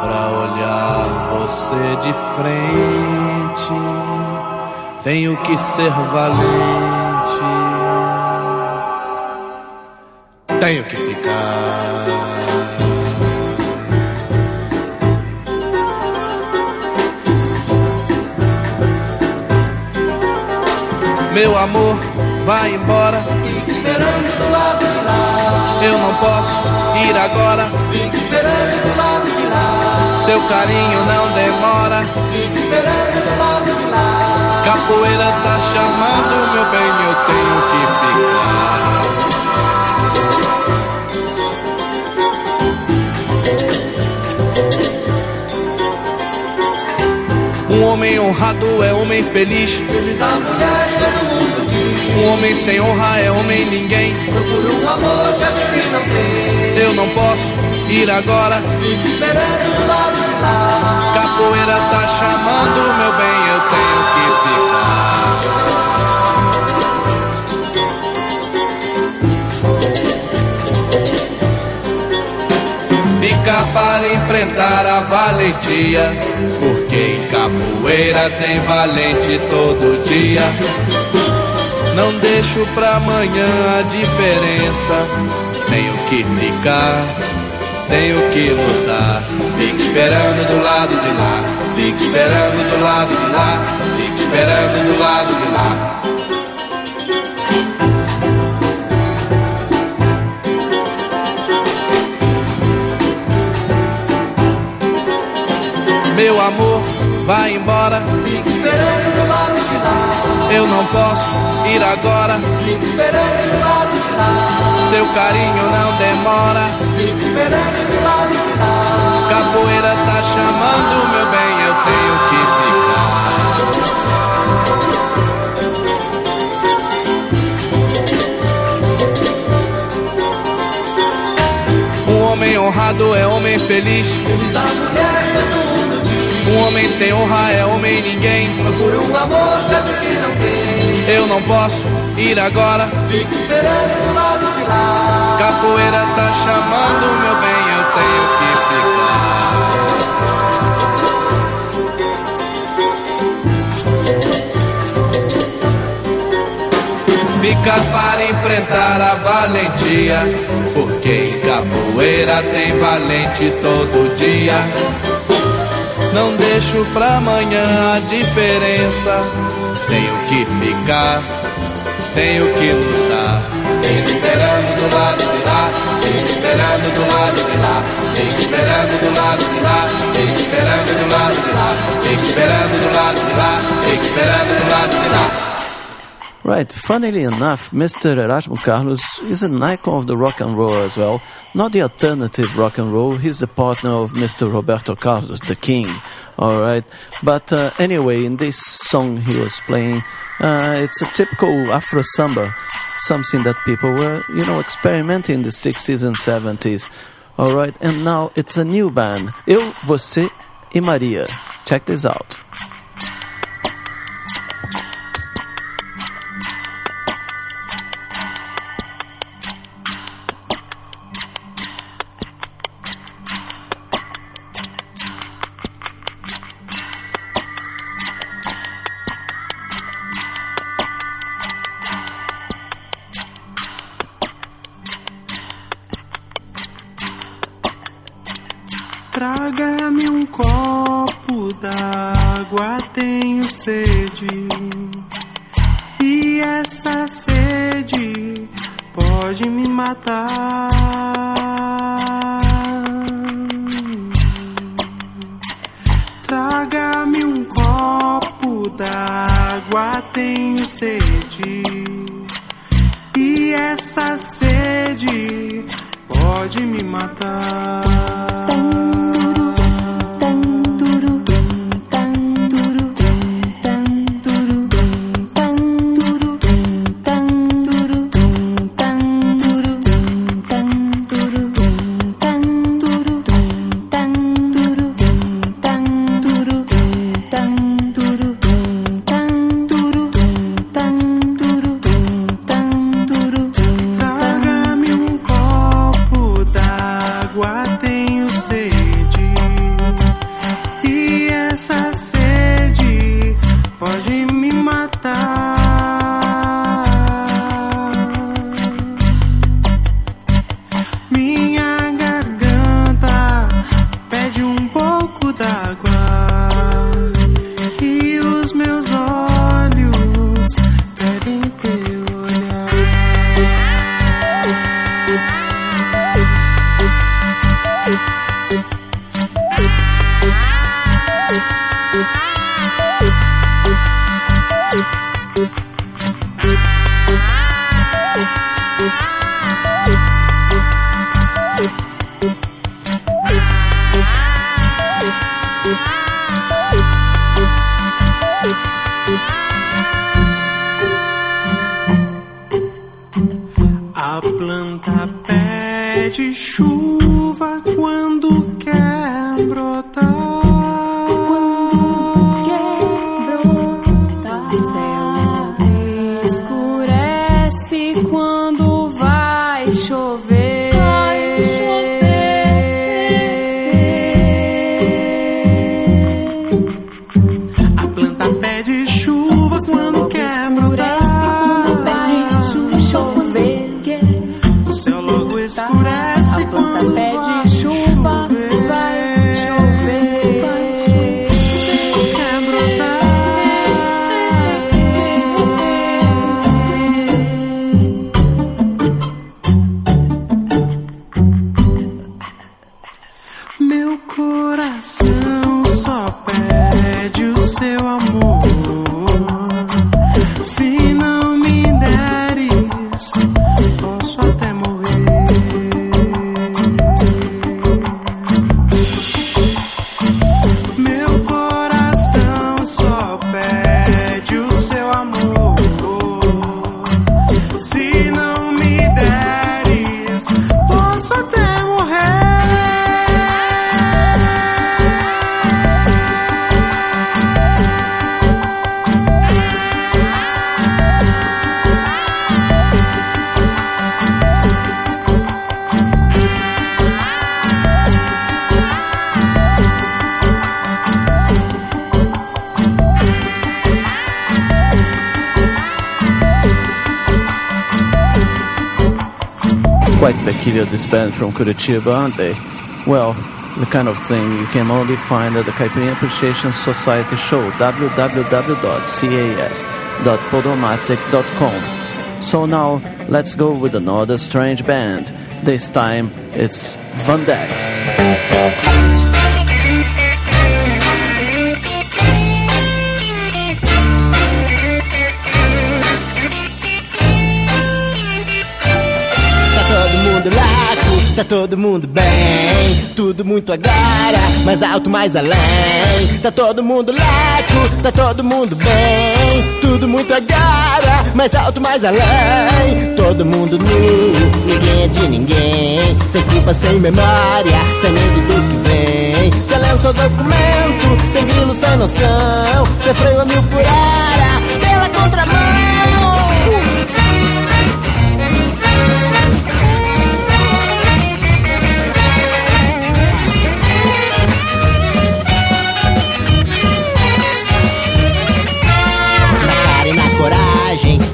pra olhar você de frente. Tenho que ser valente, tenho que ficar. Meu amor, vai embora, fica esperando do lado de lá. Eu não posso ir agora, fica esperando do lado de lá. Seu carinho não demora, fica esperando do lado de lá. Capoeira tá chamando, meu bem, eu tenho que ficar. Um homem honrado é homem feliz. Feliz da mulher e todo mundo diz. Um homem sem honra é homem ninguém. Procura um amor que a gente não tem. Eu não posso ir agora, fico esperando do lado de lá. Capoeira tá chamando, meu bem, eu tenho que ficar. Fica para enfrentar a valentia, porque em capoeira tem valente todo dia. Não deixo pra amanhã a diferença, tenho que ficar, tenho que lutar. Fica esperando do lado de lá, fica esperando do lado de lá, fica esperando do lado de lá. Meu amor, vai embora, fica esperando do lado de lá. Eu não posso ir agora, fica esperando do lado de lá. Seu carinho não demora, fica esperando do lado de lá. Capoeira tá chamando, meu bem, eu tenho que ficar. Um homem honrado é homem feliz. Feliz da mulher e todo mundo diz. Um homem sem honra é homem ninguém. Procura um amor tanto que não tem. Eu não posso ir agora, fico esperando do lado de lá. Capoeira tá chamando, meu bem, eu tenho que ficar. Fica para enfrentar a valentia, porque em capoeira tem valente todo dia. Não deixo pra amanhã a diferença, tenho que ficar, tenho que lutar. Fico esperando do lado de lá, fico esperando do lado de lá, fico esperando do lado de lá, fico esperando do lado de lá, fico esperando do lado de lá, fico esperando do lado de lá. Right, funnily enough, Mr. Erasmo Carlos is an icon of the rock and roll as well. Not the alternative rock and roll, he's the partner of Mr. Roberto Carlos, the king. Alright, but anyway, in this song he was playing, it's a typical Afro samba, something that people were, experimenting in the 60s and 70s. Alright, and now it's a new band, Eu, Você e Maria. Check this out. Traga-me um copo d'água, tenho sede. E essa sede pode me matar. Traga-me um copo d'água, tenho sede. E essa sede pode me matar. Traga-me um copo d'água, tenho sede. E essa sede pode me matar. Minha garganta pede um pouco d'água. E os meus olhos pedem teu olhar. A planta pede chuva quando quer brotar. Quando quer brotar, o céu escurece quando vai chover. A planta pede chuva quando quer brotar. O céu logo escurece quando pede chuva, vai chover. Quer brotar. Meu coração só pede o seu amor. Se não me deres, posso até morrer. Meu coração só pede o seu amor. Se não me deres, posso até morrer. Quite peculiar, this band from Curitiba, aren't they? Well, the kind of thing you can only find at the Caipirinha Appreciation Society show, www.cas.podomatic.com. So now, let's go with another strange band. This time, it's Vandex. tá todo mundo bem, tudo muito agora, mais alto, mais além. Tá todo mundo louco, tá todo mundo bem, tudo muito agora, mais alto, mais além. Todo mundo nu, ninguém é de ninguém, sem culpa, sem memória, sem medo do que vem. Sem lenço ou documento, sem grilo, sem noção, sem freio a 1000 por hora, pela contramão.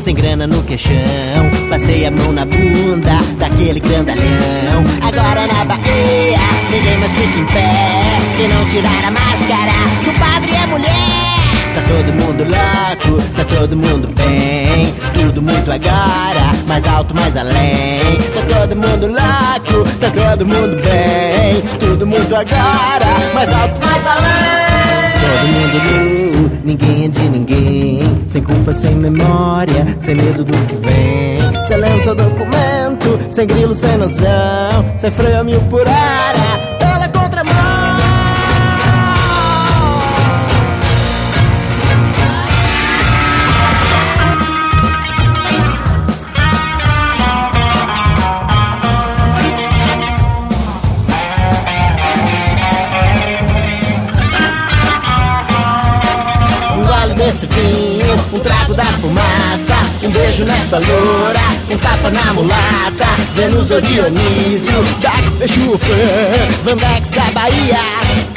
Sem grana no queixão, passei a mão na bunda daquele grandalhão. Agora na Bahia, ninguém mais fica em pé, quem não tirar a máscara do padre é mulher. Tá todo mundo louco, tá todo mundo bem, tudo muito agora, mais alto, mais além. Tá todo mundo louco, tá todo mundo bem, tudo muito agora, mais alto, mais além. Todo mundo nu, ninguém é de ninguém, sem culpa, sem memória, sem medo do que vem. Sem lenço ou documento, sem grilo, sem noção, sem freio a 1000 por hora, pela contramão. Esse vinho, um trago da fumaça, um beijo nessa loura, um tapa na mulata, Vênus ou Dionísio, Daco, Chupin, Vandex da Bahia,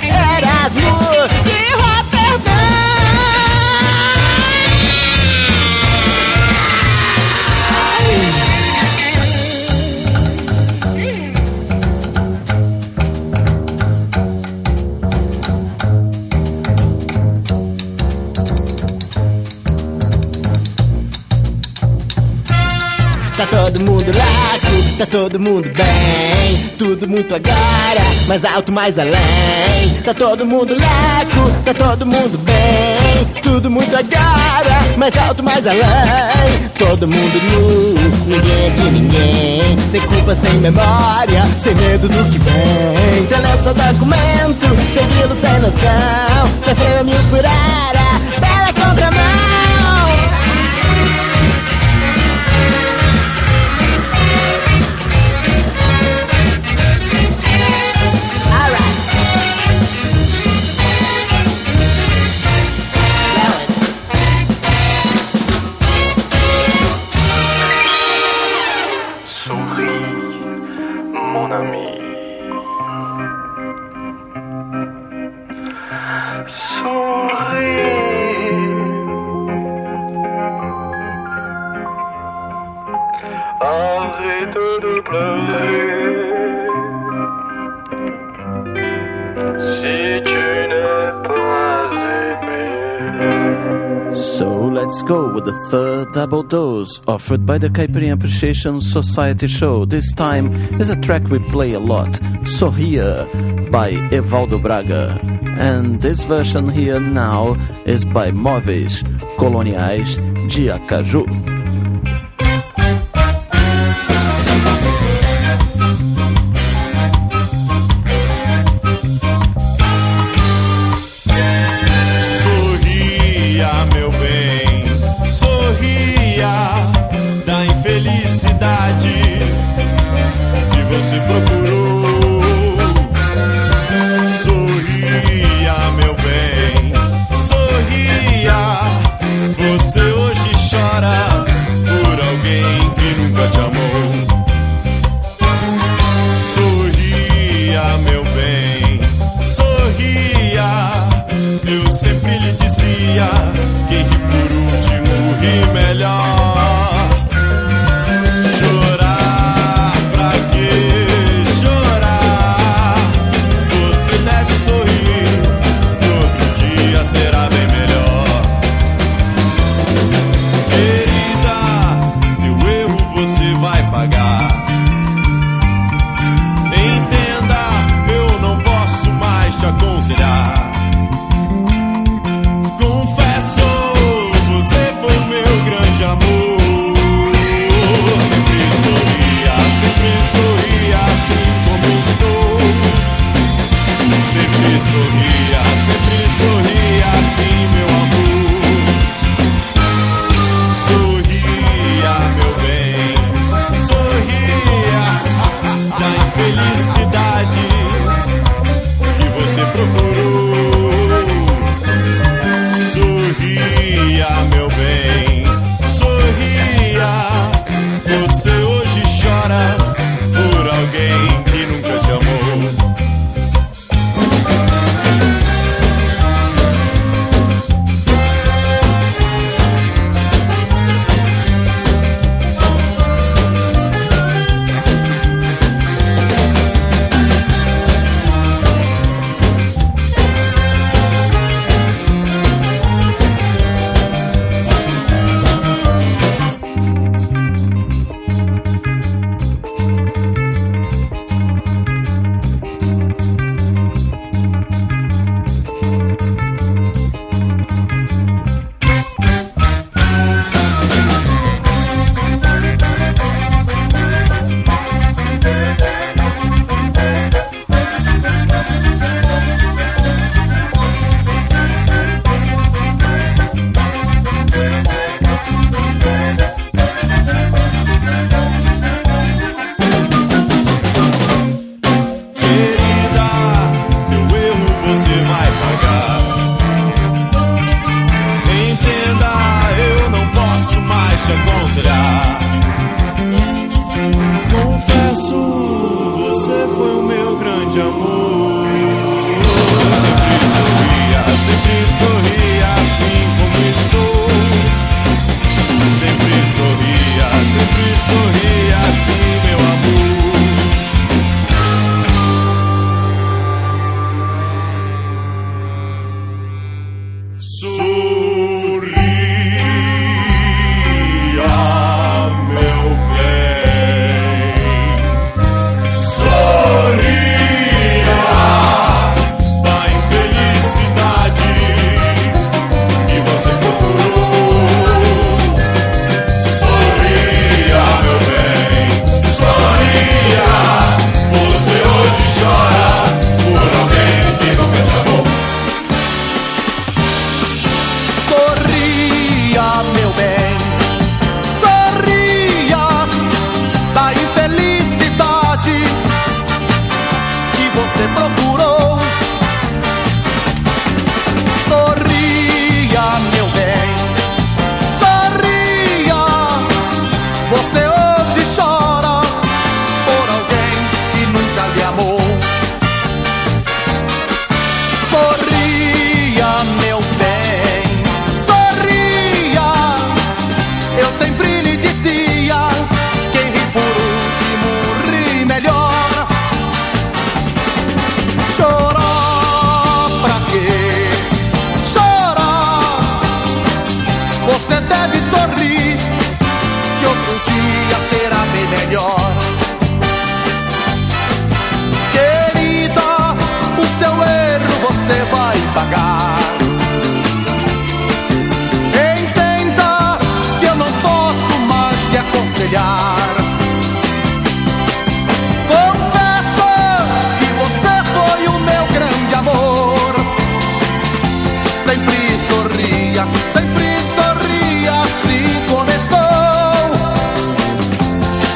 Erasmo de Roterdã. Tá todo mundo louco, tá todo mundo bem, tudo muito agora, mais alto, mais além. Tá todo mundo louco, tá todo mundo bem, tudo muito agora, mais alto, mais além. Todo mundo nu, ninguém é de ninguém, sem culpa, sem memória, sem medo do que vem. Sem lenço ou documento, sem grilo, sem noção, sem freio a 1000 por hora, pela contramão. Arrête de pleurer si tu n'es pas aimé. So let's go with the third double dose offered by the Caipirinha Appreciation Society show. This time is a track we play a lot, Sorria by Evaldo Braga. And this version here now is by Móveis Coloniais de Acaju. Confesso meu bem, sorria da infelicidade que você procurou. Sorria, meu bem, sorria. Você hoje chora por alguém que nunca te amou. Sorria, meu bem, sorria da infelicidade que você procurou. Sorria, meu bem, sorria. Você hoje chora por alguém que nunca lhe amou. Sorria, meu bem, sorria. Eu sempre lhe dizia: quem ri por último ri melhor. Chorar pra quê? Chorar. Você deve sorrir, que outro dia será bem melhor. Querida, o seu erro você vai pagar. Entenda que eu não posso mais te aconselhar. Confesso que você foi o meu grande amor. Sempre sorria assim como estou.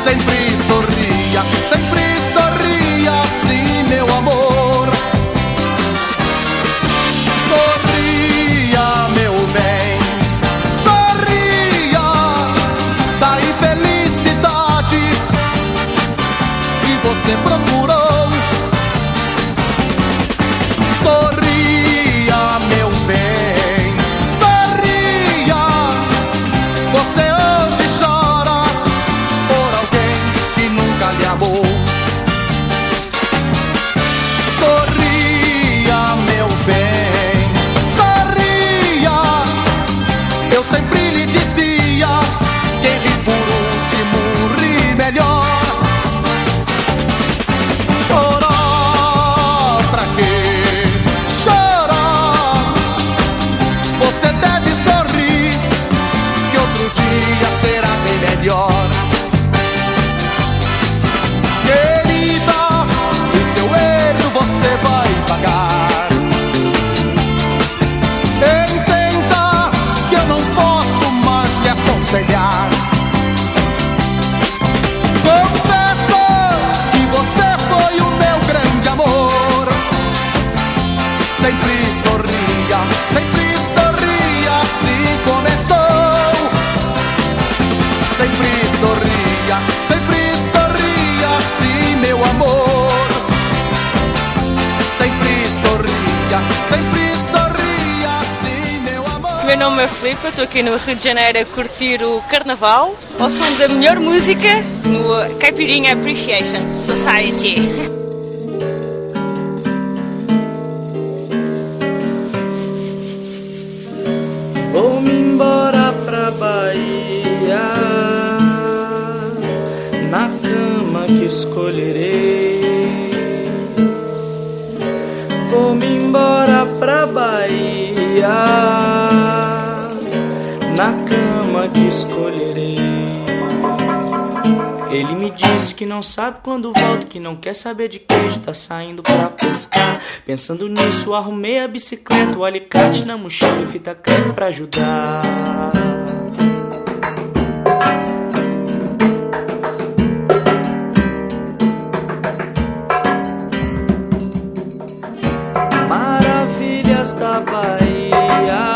Sempre sorria assim, meu amor. Sorria, meu bem, sorria da infelicidade que você procurou. Sorria, meu bem, sorria. Você hoje chora por alguém que nunca lhe amou. Sorria, meu bem, sorria. Eu sempre lhe dizia: quem ri por último ri melhor. Chorar pra quê? Chorar. Você deve sorrir, que outro dia será bem melhor. Querida, o seu erro você vai pagar. Entenda que eu não posso mais lhe aconselhar. Confesso que você foi o meu grande amor. Sempre sorria assim como estou. Sempre sorria assim, meu amor. Sempre sorria assim, meu amor. Meu nome é Filipe, estou aqui no Rio de Janeiro a curtir o Carnaval ao som da melhor música no Caipirinha Appreciation Society. Vou-me embora pra Bahia, na cama que escolherei. Vou-me embora pra Bahia, na cama que escolherei. Ele me disse que não sabe quando volto, que não quer saber de queijo, tá saindo pra pescar. Pensando nisso, arrumei a bicicleta, o alicate na mochila e fita crepe pra ajudar. Maravilhas da Bahia,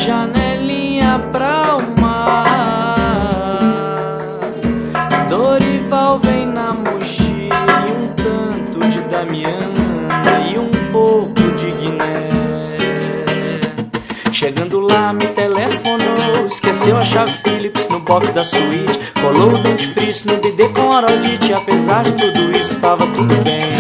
janelinha pra o mar. Dorival vem na mochila e um tanto de Damiana e um pouco de Guiné. Chegando lá me telefonou, esqueceu a chave Philips no box da suíte. Colou o dentifrício no bidê com arodite. Apesar de tudo isso, estava tudo bem.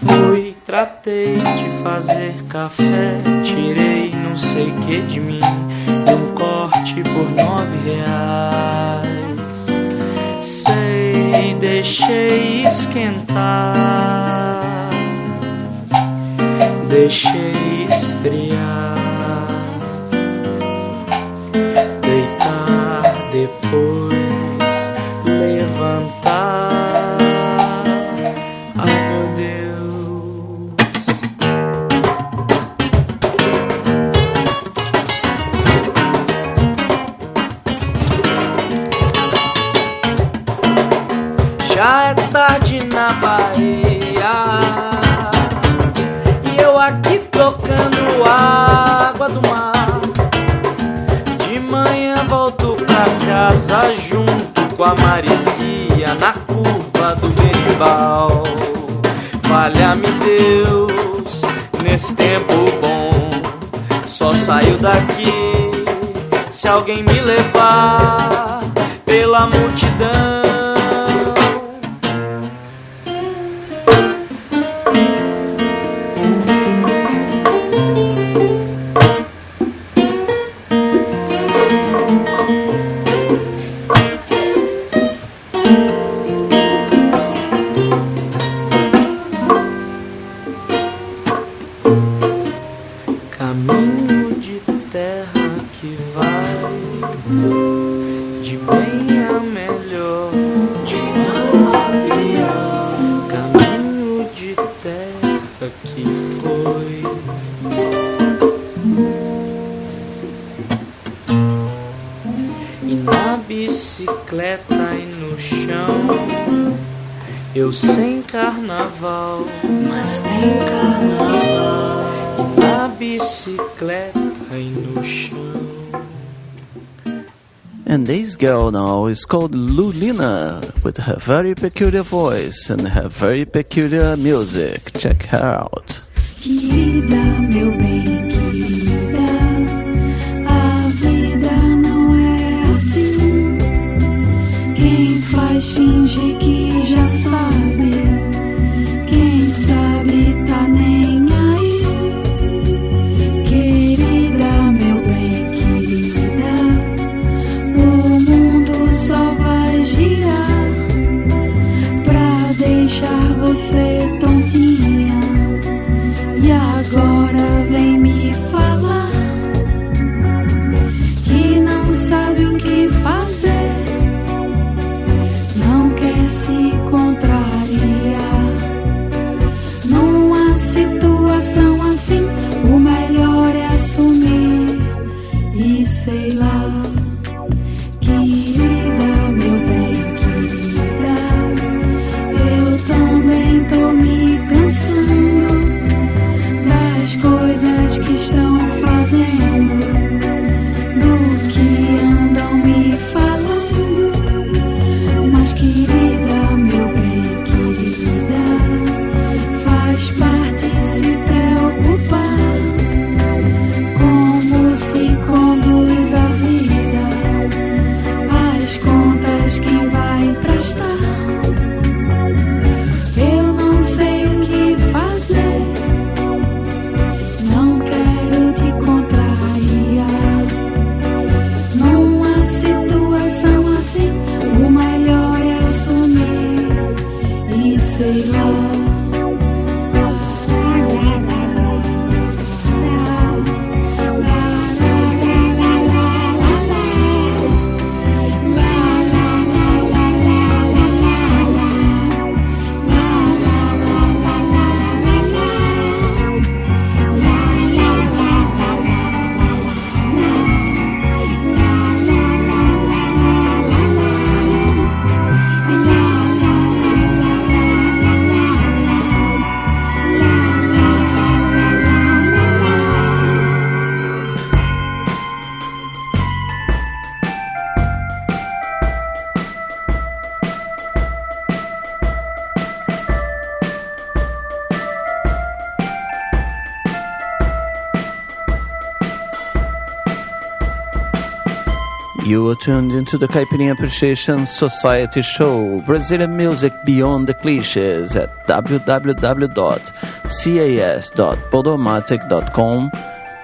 Fui Tratei de fazer café, tirei não sei que de mim e um corte por R$9. Sei, deixei esquentar, deixei esfriar, deitar, depois levantar. Ai meu Deus, já é tarde na Bahia e eu aqui tocando água do mar. De manhã volto pra casa junto com a Maricia na curva do Berimbau. Valha-me Deus, nesse tempo bom, só saio daqui se alguém me levar pela multidão. Caminho de terra que vai de bem a melhor, de mal a pior. Caminho de terra que foi. E na bicicleta e no chão, eu sem carnaval, mas tem carnaval. Na bicicleta e no chão. And this girl now is called Lulina, with her very peculiar voice and her very peculiar music. Check her out. Querida, meu bem, querida, a vida não é assim. Quem faz finge que já sabe, quem sabe tá nem aí. Querida, meu bem, querida, o mundo só vai girar pra deixar você tontinha. E agora vem me falar que não sabe o que fazer, não quer se contrariar. Numa situação assim, o melhor é assumir e sei lá. Querida, meu bem, querida, eu também tô me cansando das coisas que estão fazendo, do que andam me falando. Mas querida, meu bem, querida, faz parte se preocupar como se conduz a vida, as contas que vai prestar. Eu não sei o que fazer, não quero te contrariar. Numa situação assim, o melhor é assumir e sei lá. You are tuned into the Caipirinha Appreciation Society show, Brazilian music beyond the cliches, at www.caipirinha.com. cas.podomatic.com,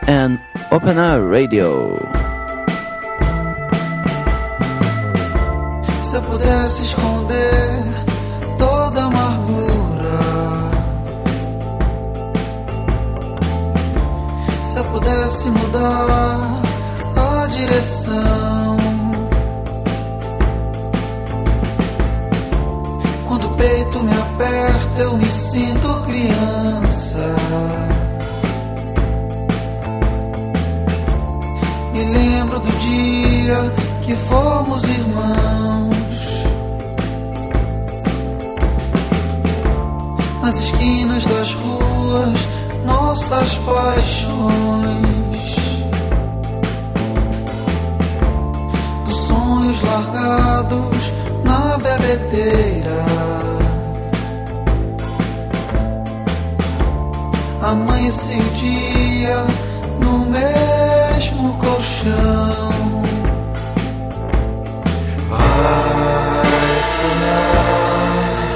and Open Air Radio. Se eu pudesse esconder toda a amargura, se eu pudesse mudar a direção, quando o peito me aperta eu me sinto criança. Me lembro do dia que fomos irmãos, nas esquinas das ruas, nossas paixões, dos sonhos largados na bebedeira. Amanheci o dia no mesmo colchão. Vai sonhar,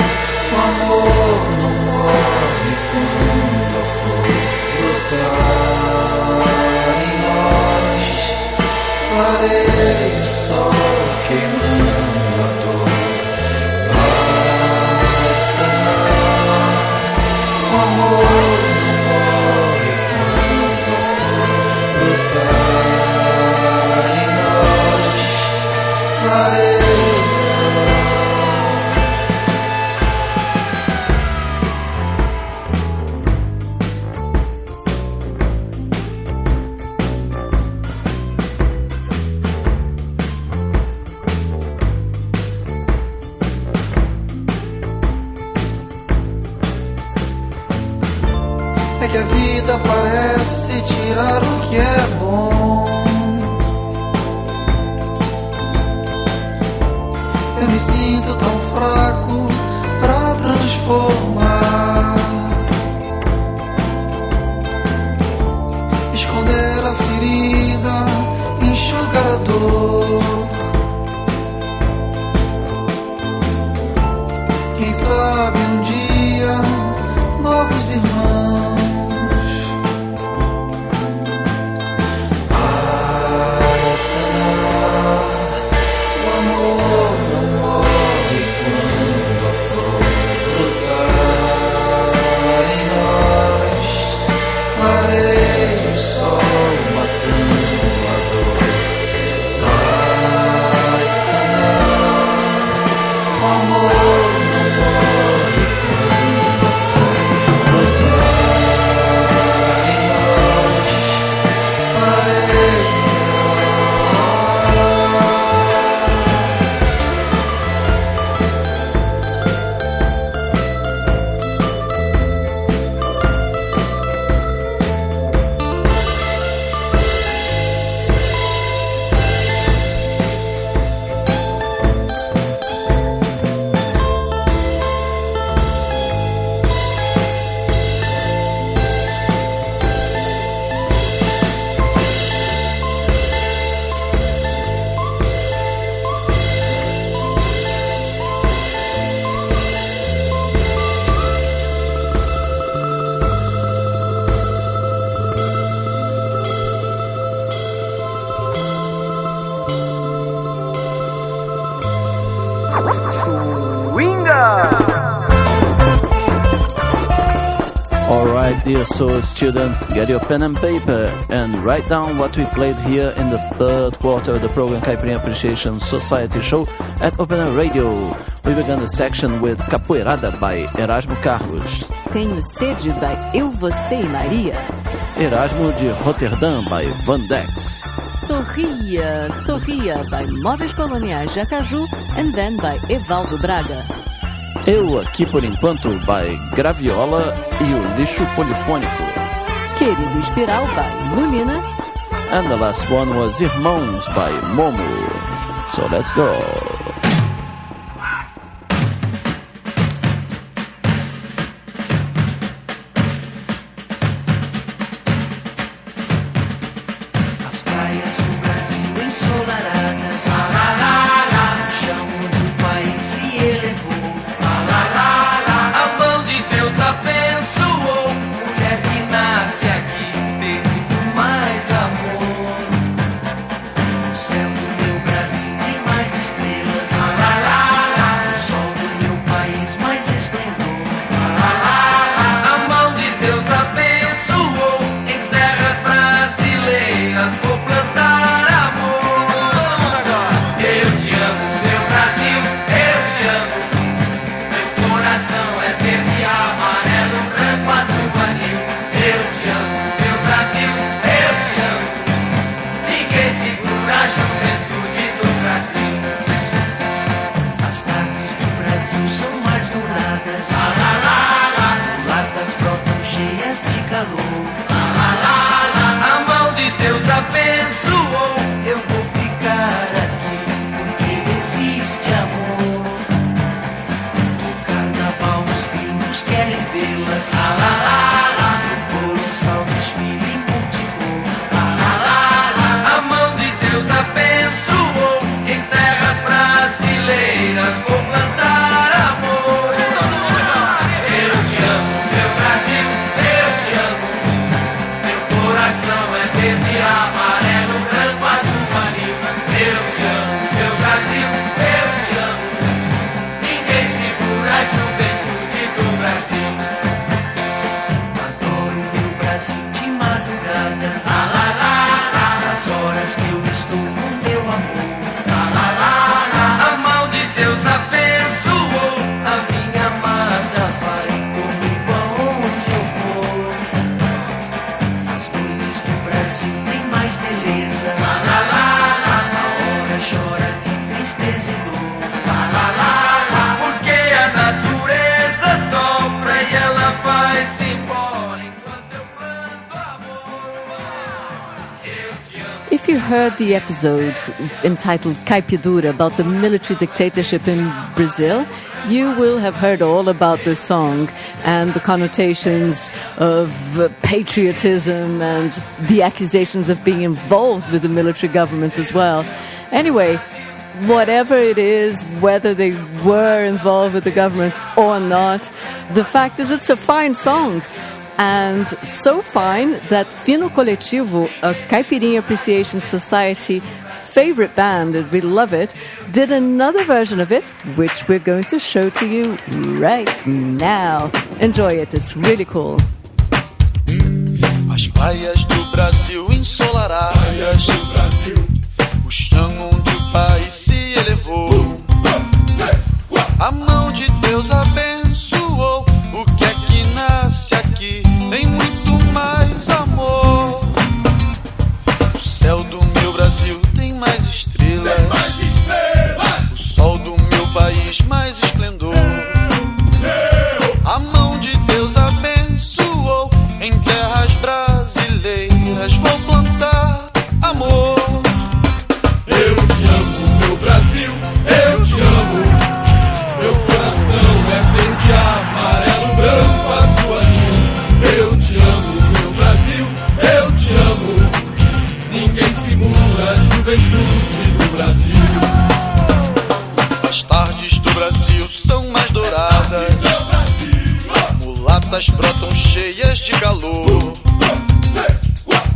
o amor não morre quando a flor brotar em nós. Clareia o sol queimando a dor. Vai sonhar, o amor não morre quando a flor brotar em nós. Clareia. É que a vida parece tirar o que é bom. Eu me sinto tão fraco pra transformar, esconder a ferida, enxugar a dor. Quem sabe um dia novos irmãos. Alright, dear soul student, get your pen and paper and write down what we played here in the third quarter of the program Caipirinha Appreciation Society show at Open Air Radio. We began the section with Capoeirada by Erasmo Carlos. Tenho Sede by Eu, Você e Maria. Erasmo de Rotterdam by Van Dex. Sorria, Sorria by Móveis Coloniais de Acaju and then by Evaldo Braga. Eu Aqui Por Enquanto by Graviola e o Lixo Polifônico. Querido Espiral by Lulina. And the last one was Irmãos by Momo. So let's go. A mão de Deus abençoou Deus abençoou, eu vou ficar aqui, porque existe amor. No carnaval os gringos querem vê-las, lá lá lá lá, no colossal desfile em multicor, lá lá lá lá. A mão de Deus abençoou em terras brasileiras, vou plantar amor. Eu te amo, meu Brasil, eu te amo. Meu coração é verde, amarelo, branco, azul, marinho. Eu te amo, meu Brasil, eu te amo. Ninguém segura a juventude do Brasil. Adoro meu Brasil de madrugada, lá lá lá lá, nas horas que eu estou com meu amor, lá lá lá lá. A mão de Deus abençoou a minha amada, vai comigo aonde eu for. As noites do Brasil têm mais beleza, lá lá lá lá, a hora chora de tristeza e dor, lá lá lá lá, porque a natureza sopra e ela vai-se embora enquanto eu planto amor. Eu te amo. If you heard the episode entitled Caipidura about the military dictatorship in Brazil, you will have heard all about this song and the connotations of patriotism and the accusations of being involved with the military government as well. Anyway, whatever it is, whether they were involved with the government or not, the fact is it's a fine song. And so fine that Fino Coletivo, a Caipirinha Appreciation Society favorite band, and we love it, did another version of it, which we're going to show to you right now. Enjoy it, it's really cool. As praias do Brasil ensolaradas, o chão onde o país se elevou, a mão de Deus abençoou. O que é que nasce aqui tem muito mais amor. O céu do meu Brasil tem mais estrelas, o sol do meu país mais esplendor. A mão de Deus abençoou em terras brasileiras, vou plantar amor. Eu te amo, meu Brasil, eu te amo. Meu coração é verde, amarelo, branco, azul, anil. Eu te amo, meu Brasil, eu te amo. Ninguém segura a juventude do Brasil. As tardes do Brasil são mais douradas, mulatas brotam cheias de calor.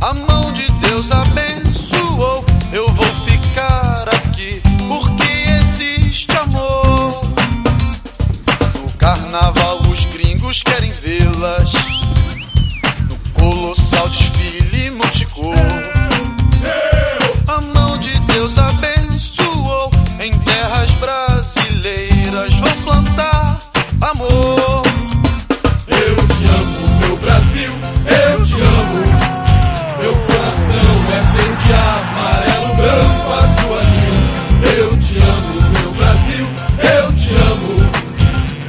A mão de Deus abençoou, eu vou ficar aqui porque existe amor. No carnaval os gringos querem vê-las, no colossal desfile multicor. A mão de Deus abençoou em terras brasileiras, vou plantar amor. Eu te amo, meu Brasil, eu te amo. Meu coração é verde, amarelo, branco, azul, anil. Eu te amo, meu Brasil, eu te amo.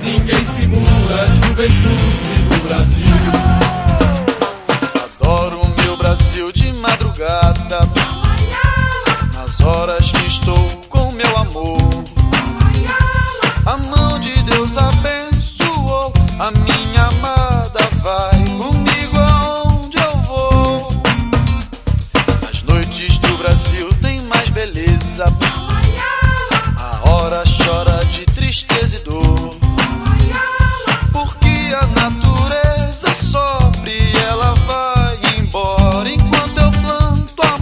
Ninguém segura a juventude do Brasil. Adoro o meu Brasil de madrugada, nas horas que estou com meu amor. A mão de Deus abençoou, a minha amada vai comigo aonde eu vou. As noites do Brasil tem mais beleza, a hora chora de tristeza e dor, porque a natureza sofre e ela vai embora enquanto eu planto amor.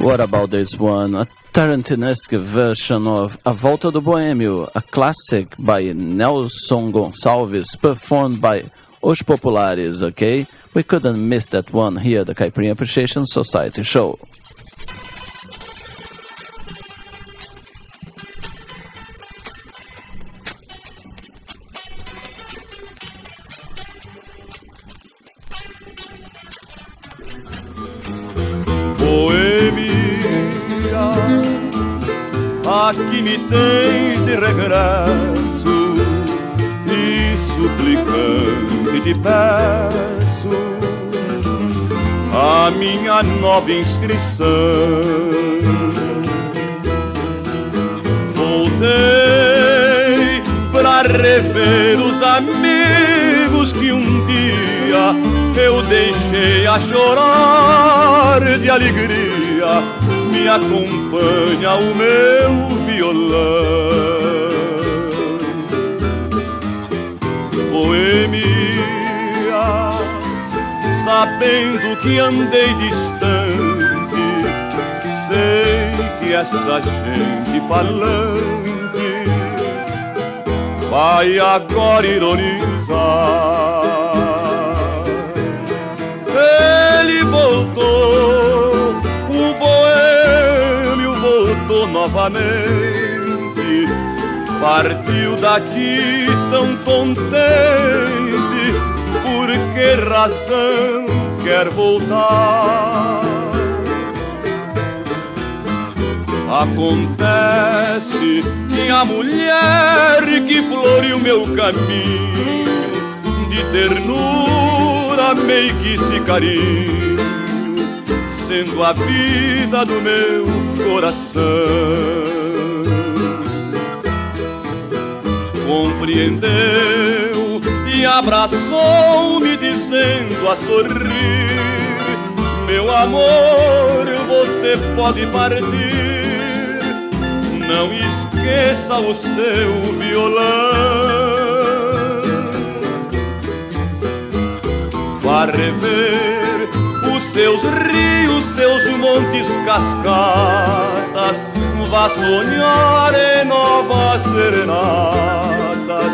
What about this one? A Tarantinesque version of A Volta do Boêmio, a classic by Nelson Gonçalves, performed by Os Populares, okay? We couldn't miss that one here at the Caipirinha Appreciation Society show. Boêmia, aqui me tem de regresso e suplicante te peço a minha nova inscrição. Voltei pra rever os amigos que um dia eu deixei a chorar de alegria. Me acompanha o meu violão. Boêmia, sabendo que andei distante, sei que essa gente falante vai agora ironizar. Ele voltou, o boêmio voltou novamente. Partiu daqui tão contente, por que razão quer voltar? Acontece que a mulher que floreou meu caminho de ternura, meiguice e carinho, sendo a vida do meu coração, compreendeu e abraçou-me dizendo a sorrir: meu amor, você pode partir, não esqueça o seu violão. Vá rever os seus rios, seus montes, cascatas, vá sonhar em novas serenatas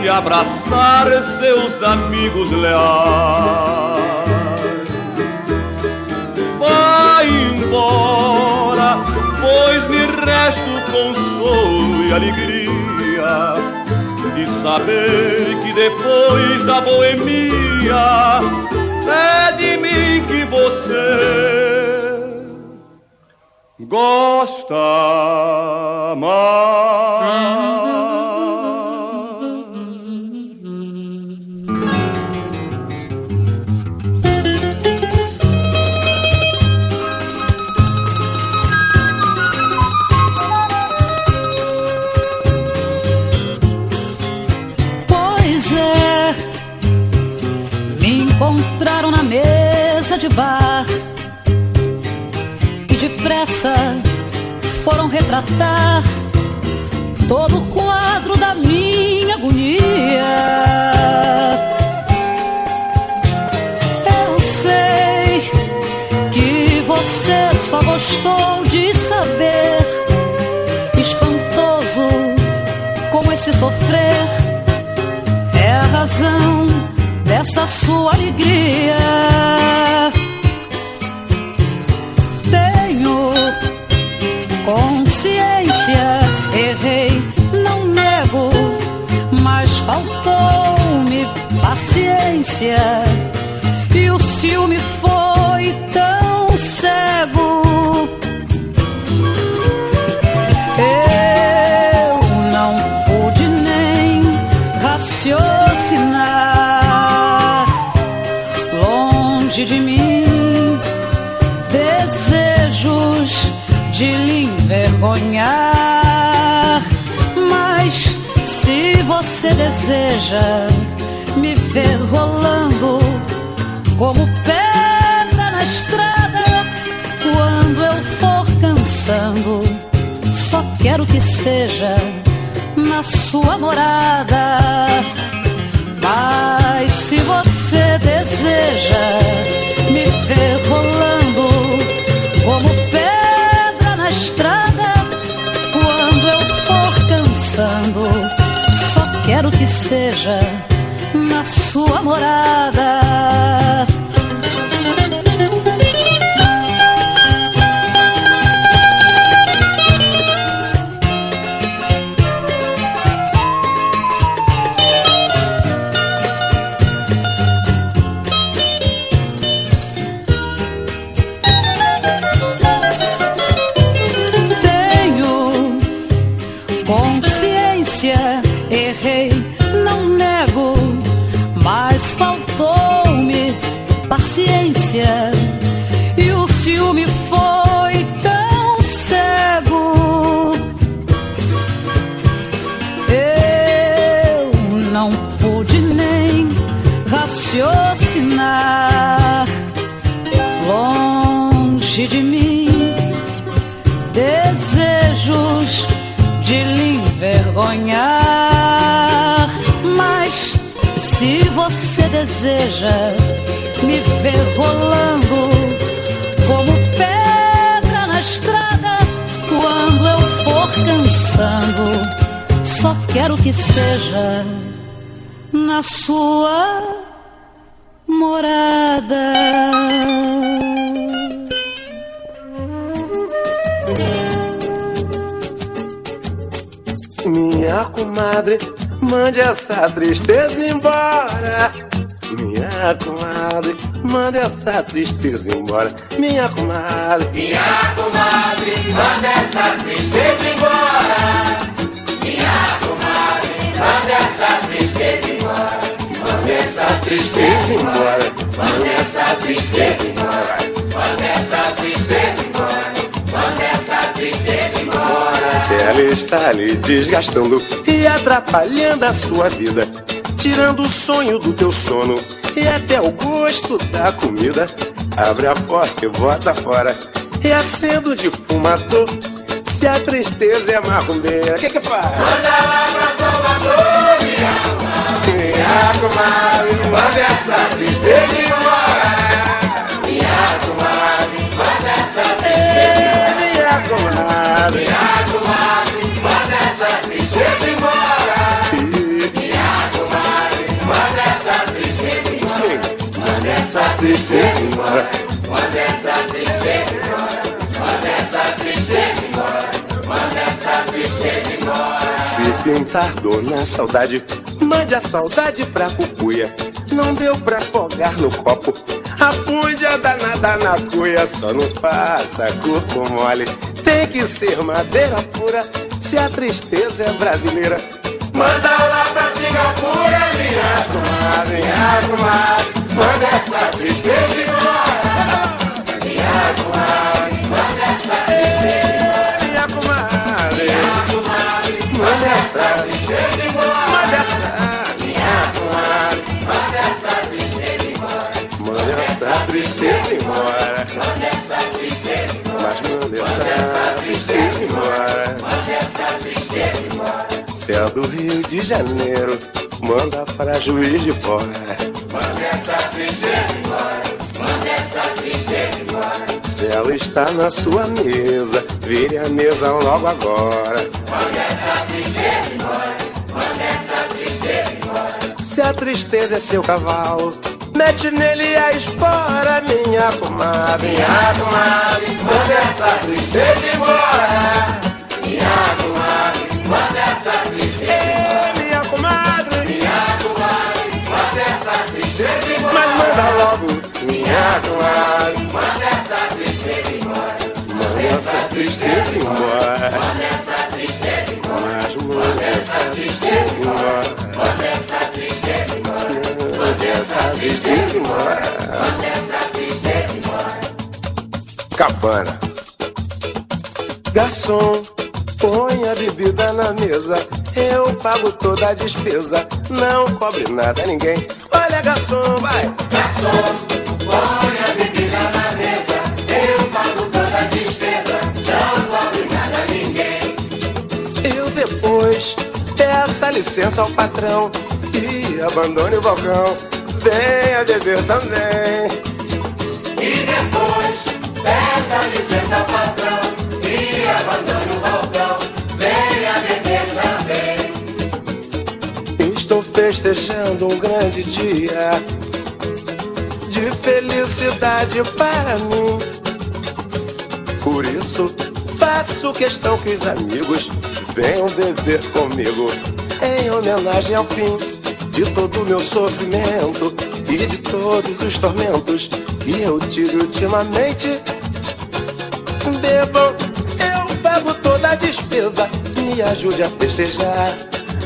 e abraçar seus amigos leais. Vai embora, pois me resta o consolo e alegria de saber que depois da boemia é de mim que você gosta mais. Encontraram na mesa de bar e depressa foram retratar todo o quadro da minha agonia. Eu sei que você só gostou de saber, espantoso como esse sofrer é a razão dessa sua alegria. Tenho consciência, errei, não nego, mas faltou-me paciência e o ciúme foi tão cego. Eu não pude nem raciocinar. Longe de mim desejos de lhe envergonhar, mas se você deseja me ver rolando como pedra na estrada, quando eu for cansando, só quero que seja na sua morada. Mas se você deseja me ver rolando como pedra seja na sua morada. Errei, não nego, mas faltou-me paciência e o ciúme foi tão cego. Eu não pude nem raciocinar. Longe de mim desejos de lhe envergonhar, mas se você deseja me ver rolando como pedra na estrada, quando eu for cansando, só quero que seja na sua morada. Minha comadre, mande essa tristeza embora. Minha comadre, mande essa tristeza embora. Minha comadre, manda essa tristeza embora. Minha comadre, manda essa tristeza embora. Manda essa tristeza embora. Manda essa tristeza embora. Manda essa tristeza embora. Manda essa tristeza embora. ela está lhe desgastando e atrapalhando a sua vida, tirando o sonho do teu sono e até o gosto da comida. Abre a porta e bota fora e acende de fumador. Se a tristeza é marrombeira, o que faz? Manda lá pra Salvador, minha comadre, manda essa tristeza embora. Minha comadre, manda essa tristeza embora. Minha comadre, manda essa tristeza embora. Minha comadre, manda essa tristeza embora. Manda essa tristeza embora. Manda essa tristeza embora. Manda essa tristeza embora. Manda essa tristeza embora. se pintar dor na saudade, mande a saudade pra cucuia. Não deu pra afogar no copo, afunde a danada na cuia. Só não faça corpo mole, tem que ser madeira pura. Se a tristeza é brasileira, manda lá pra Singapura, minha comadre, manda essa tristeza embora. Minha comadre, manda essa tristeza embora. Minha comadre, manda essa tristeza embora. manda essa, Minha comadre, manda essa tristeza embora. manda essa tristeza embora. Manda essa tristeza embora. Mas manda essa tristeza embora. Manda essa tristeza embora. Se é do Rio de Janeiro, manda pra Juiz de Fora. Manda essa tristeza embora. Manda essa tristeza embora. Se ela está na sua mesa, vire a mesa logo agora. Manda essa tristeza embora. Manda essa tristeza embora. Se a tristeza é seu cavalo, mete nele a espora, minha comadre. Manda essa tristeza embora. Minha comadre, manda essa tristeza embora. Minha comadre, manda essa tristeza embora. mas manda logo, Minha comadre, manda essa tristeza embora. manda essa tristeza embora. Manda essa tristeza embora. Mas manda essa tristeza embora. Manda essa tristeza embora. Manda essa tristeza embora. Manda essa tristeza embora. Cabana. Garçom, põe a bebida na mesa, eu pago toda a despesa, não cobre nada a ninguém. Olha, garçom, vai! Garçom, põe a bebida na mesa, eu pago toda a despesa, não cobre nada a ninguém. Eu depois peço a licença ao patrão e abandone o balcão, venha beber também. E depois peça licença ao patrão e abandone o balcão, venha beber também. Estou festejando um grande dia de felicidade para mim. Por isso faço questão que os amigos venham beber comigo, em homenagem ao fim de todo o meu sofrimento e de todos os tormentos que eu tive ultimamente. Bebam, eu pago toda a despesa, me ajude a festejar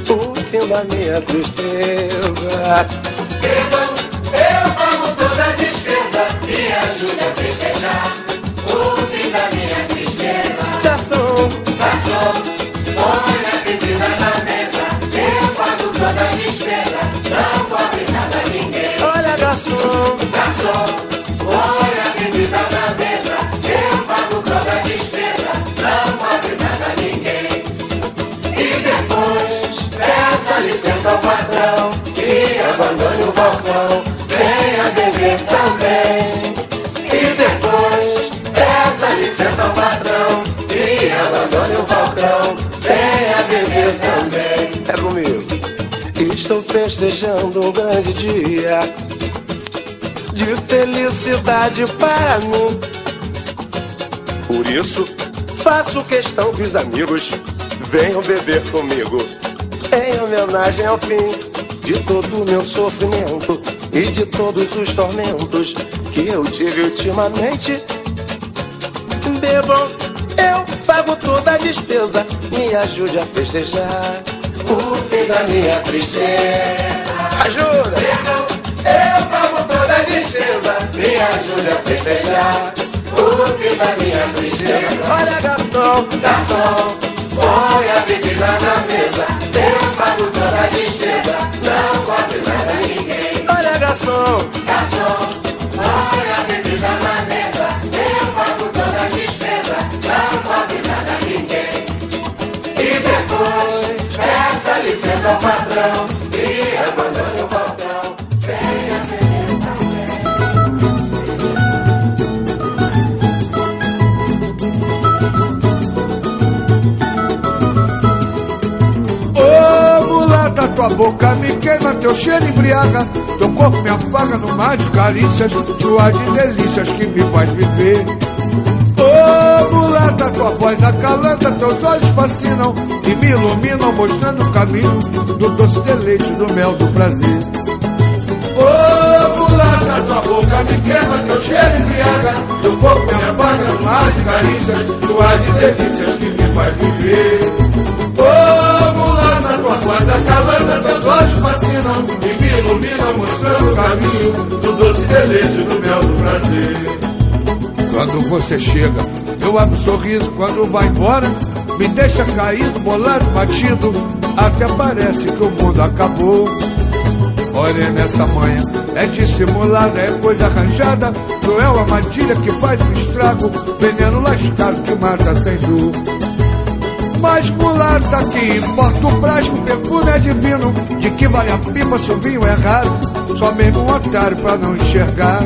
o fim da minha tristeza. Bebam, eu pago toda a despesa, me ajude a festejar o fim da minha tristeza. Garçom, garçom, põe a bebida na mesa, eu pago toda a despesa, não cobre nada a ninguém. Olha, garçom, garçom, põe a bebida na mesa, eu pago toda a despesa, não cobre nada a ninguém. E depois, peça licença ao patrão, e abandone o balcão, venha beber também. E depois, peça licença ao patrão, e abandone o balcão, venha beber também. É comigo. Estou festejando um grande dia de felicidade para mim. Por isso, faço questão que os amigos venham beber comigo, em homenagem ao fim de todo o meu sofrimento e de todos os tormentos que eu tive ultimamente. Bebam, eu pago toda a despesa, me ajude a festejar o fim da minha tristeza. Ajuda! Bebam, eu pago toda a despesa, me ajude a festejar o fim da minha tristeza. Olha, garçom, garçom, põe a bebida na mesa, eu pago toda a despesa, não cobre nada a ninguém. Olha, garçom, garçom, põe a bebida na mesa, eu pago toda a despesa, não cobre nada a ninguém. E depois, peça licença ao patrão e abandone o balcão, venha beber Ô mulata, tua boca me queima, teu cheiro embriaga, teu corpo me afaga no mar de carícias, chuva de delícias que me faz viver. Ô mulata, tua voz acalanta, teus olhos fascinam e me iluminam, mostrando o caminho do doce deleite, do mel do prazer. Ô mulata, tua boca me queima, teu cheiro embriaga, teu corpo me afaga no mar de carícias, chuva de delícias que me faz viver. Ô mulata, tua voz acalanta, teus olhos fascinam e me iluminam, mostrando o caminho do doce deleite, do mel do prazer. Quando você chega, eu abro um sorriso, quando vai embora, me deixa caído, bolado, batido, até parece que o mundo acabou. Olha nessa manhã, é dissimulada, é coisa arranjada, cruel armadilha que faz um estrago, veneno lascado que mata sem dor. Mas mulata, que importa o frasco, perfume é divino, de que vale a pipa se o vinho é raro, só mesmo um otário pra não enxergar.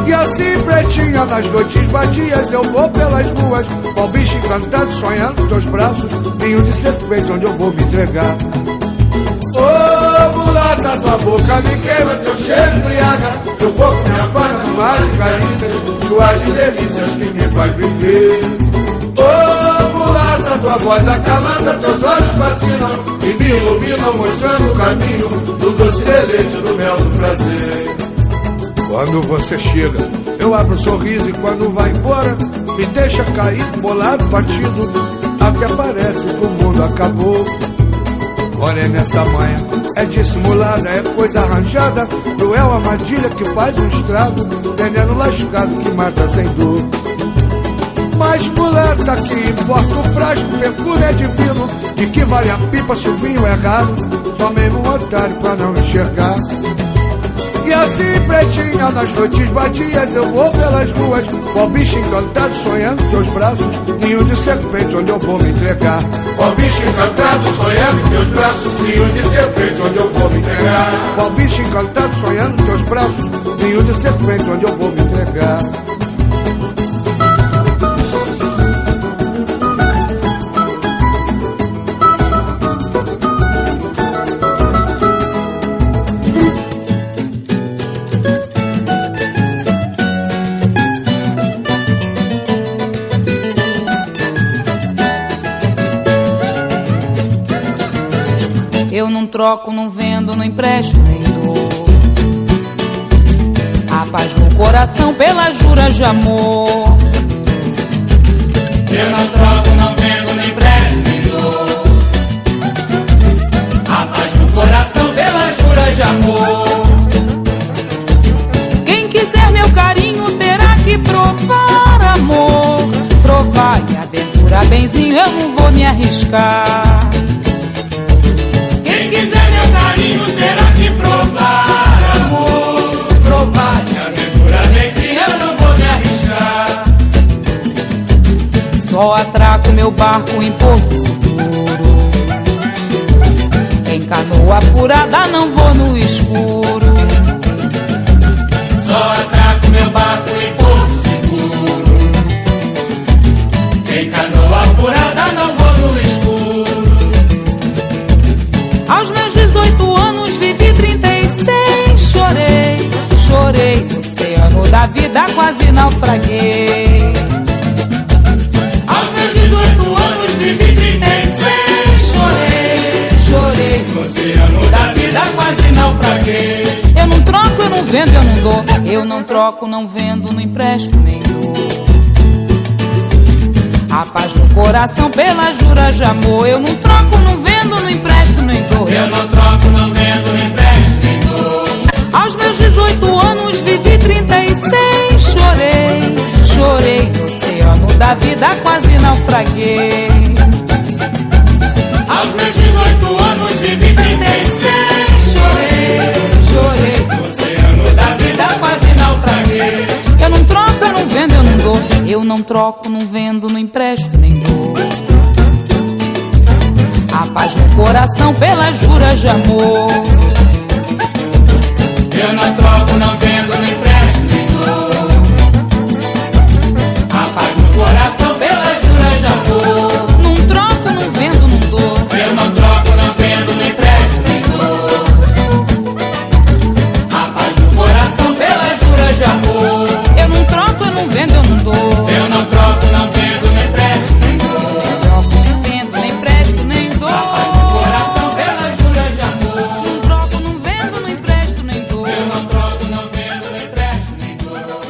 E assim, pretinha, nas noites vadias eu vou pelas ruas, qual bicho encantado, sonhando teus braços, ninho de serpente onde eu vou me entregar. Ô mulata, tua boca me queima, teu cheiro embriaga, teu corpo me afaga no mar de carícias, chuva de delícias que me faz viver. Ô mulata, tua voz acalanta, teus olhos fascinam e me iluminam, mostrando o caminho do doce deleite, do mel do prazer. Quando você chega, eu abro um sorriso e quando vai embora, me deixa caído, bolado, batido, até parece que o mundo acabou. Olha nessa manhã, é dissimulada, é coisa arranjada, cruel armadilha que faz um estrago, veneno lascado que mata sem dor. Mas mulata, que importa o frasco, perfume é divino, de que vale a pipa se o vinho é raro, só mesmo um otário pra não enxergar. E assim, pretinha, nas noites vadias eu vou pelas ruas, qual bicho encantado, sonhando teus braços, ninho de serpente onde eu vou me entregar. Qual bicho encantado, sonhando teus braços, ninho de serpente onde eu vou me entregar. Qual bicho encantado, sonhando teus braços, ninho de serpente onde eu vou me entregar. troco, não vendo, não empresto, nem dou. A paz no coração pelas juras de amor. Eu não troco, não vendo, nem empresto, nem dou. A paz no coração pelas juras de amor. Quem quiser meu carinho terá que provar amor. Provar e aventura, benzinho, eu não vou me arriscar. Quem quiser meu carinho terá que provar amor. Provar e aventura, benzinho, eu não vou me arriscar. Só atraco meu barco em Porto Seguro. Em canoa furada não vou no escuro. Só atraco meu barco em Porto Seguro. Em canoa furada não vou no escuro. Aos meus 18 anos vivi 36. Chorei, chorei no oceano da vida, quase naufraguei. Aos meus 18 anos vivi 36. Chorei, chorei no oceano da vida, quase naufraguei. Eu não troco, eu não vendo, eu não dou. Eu não troco, não vendo, não empresto, nem dou. A paz no coração pelas juras de amor. Eu não troco, não vendo, não empresto, nem dou. Eu não troco, não vendo, nem empresto, nem dou. Aos meus 18 anos vivi 36. Chorei, chorei no oceano da vida, quase naufraguei. Aos meus 18 anos vivi 36. Chorei, chorei no oceano da vida, quase naufraguei. Eu não troco, eu não vendo, eu não dou. Eu não troco, não vendo, não empresto, nem dou. A paz no coração pelas juras de amor. Eu não troco, não vendo, nem empresto, nem dou. A paz no coração pelas juras de amor. Não troco, não vendo, não dou. Eu não troco, não vendo, nem empresto, nem dou. A paz no coração pelas juras de amor. Eu não troco, eu não vendo, eu não dou. Eu não troco, não vendo, nem empresto, nem dou. Eu troco, não vendo, nem empresto, nem dou. A paz no coração pelas juras de amor. Não troco, não vendo, não empresto, nem dou. Eu não troco, não vendo, nem empresto, nem dou.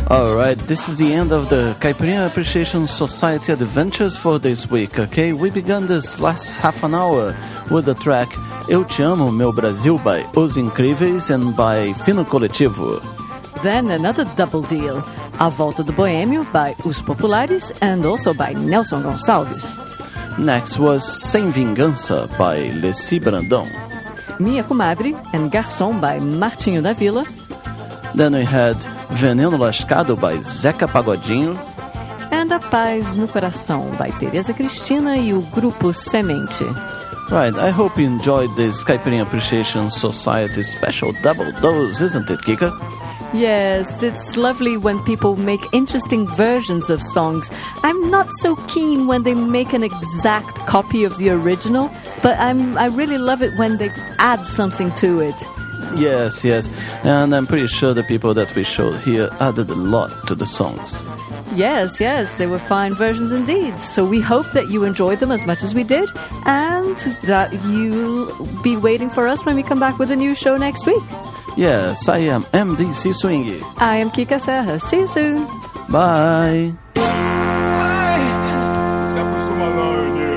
Alright, this is the end of the Caipirinha Appreciation Society adventures for this week, okay? We began this last half an hour with the track Eu Te Amo, Meu Brasil by Os Incríveis and by Fino Coletivo. Then another double deal, A Volta do Boêmio by Os Populares and also by Nelson Gonçalves. Next was Sem Vingança by Leci Brandão. Minha Comadre and Garçom by Martinho da Vila. Then we had Veneno Lascado by Zeca Pagodinho. And A Paz no Coração by Tereza Cristina e o Grupo Semente. Right, I hope you enjoyed this Caipirinha Appreciation Society special double dose, isn't it, Kika? Yes, it's lovely when people make interesting versions of songs. I'm not so keen when they make an exact copy of the original, but I really love it when they add something to it. Yes, yes, and I'm pretty sure the people that we showed here added a lot to the songs. Yes, yes, they were fine versions indeed. So we hope that you enjoyed them as much as we did, and that you'll be waiting for us when we come back with a new show next week. Yes, I am MDC Swingy. I am Kika Serra. See you soon. Bye. Se acostuma não,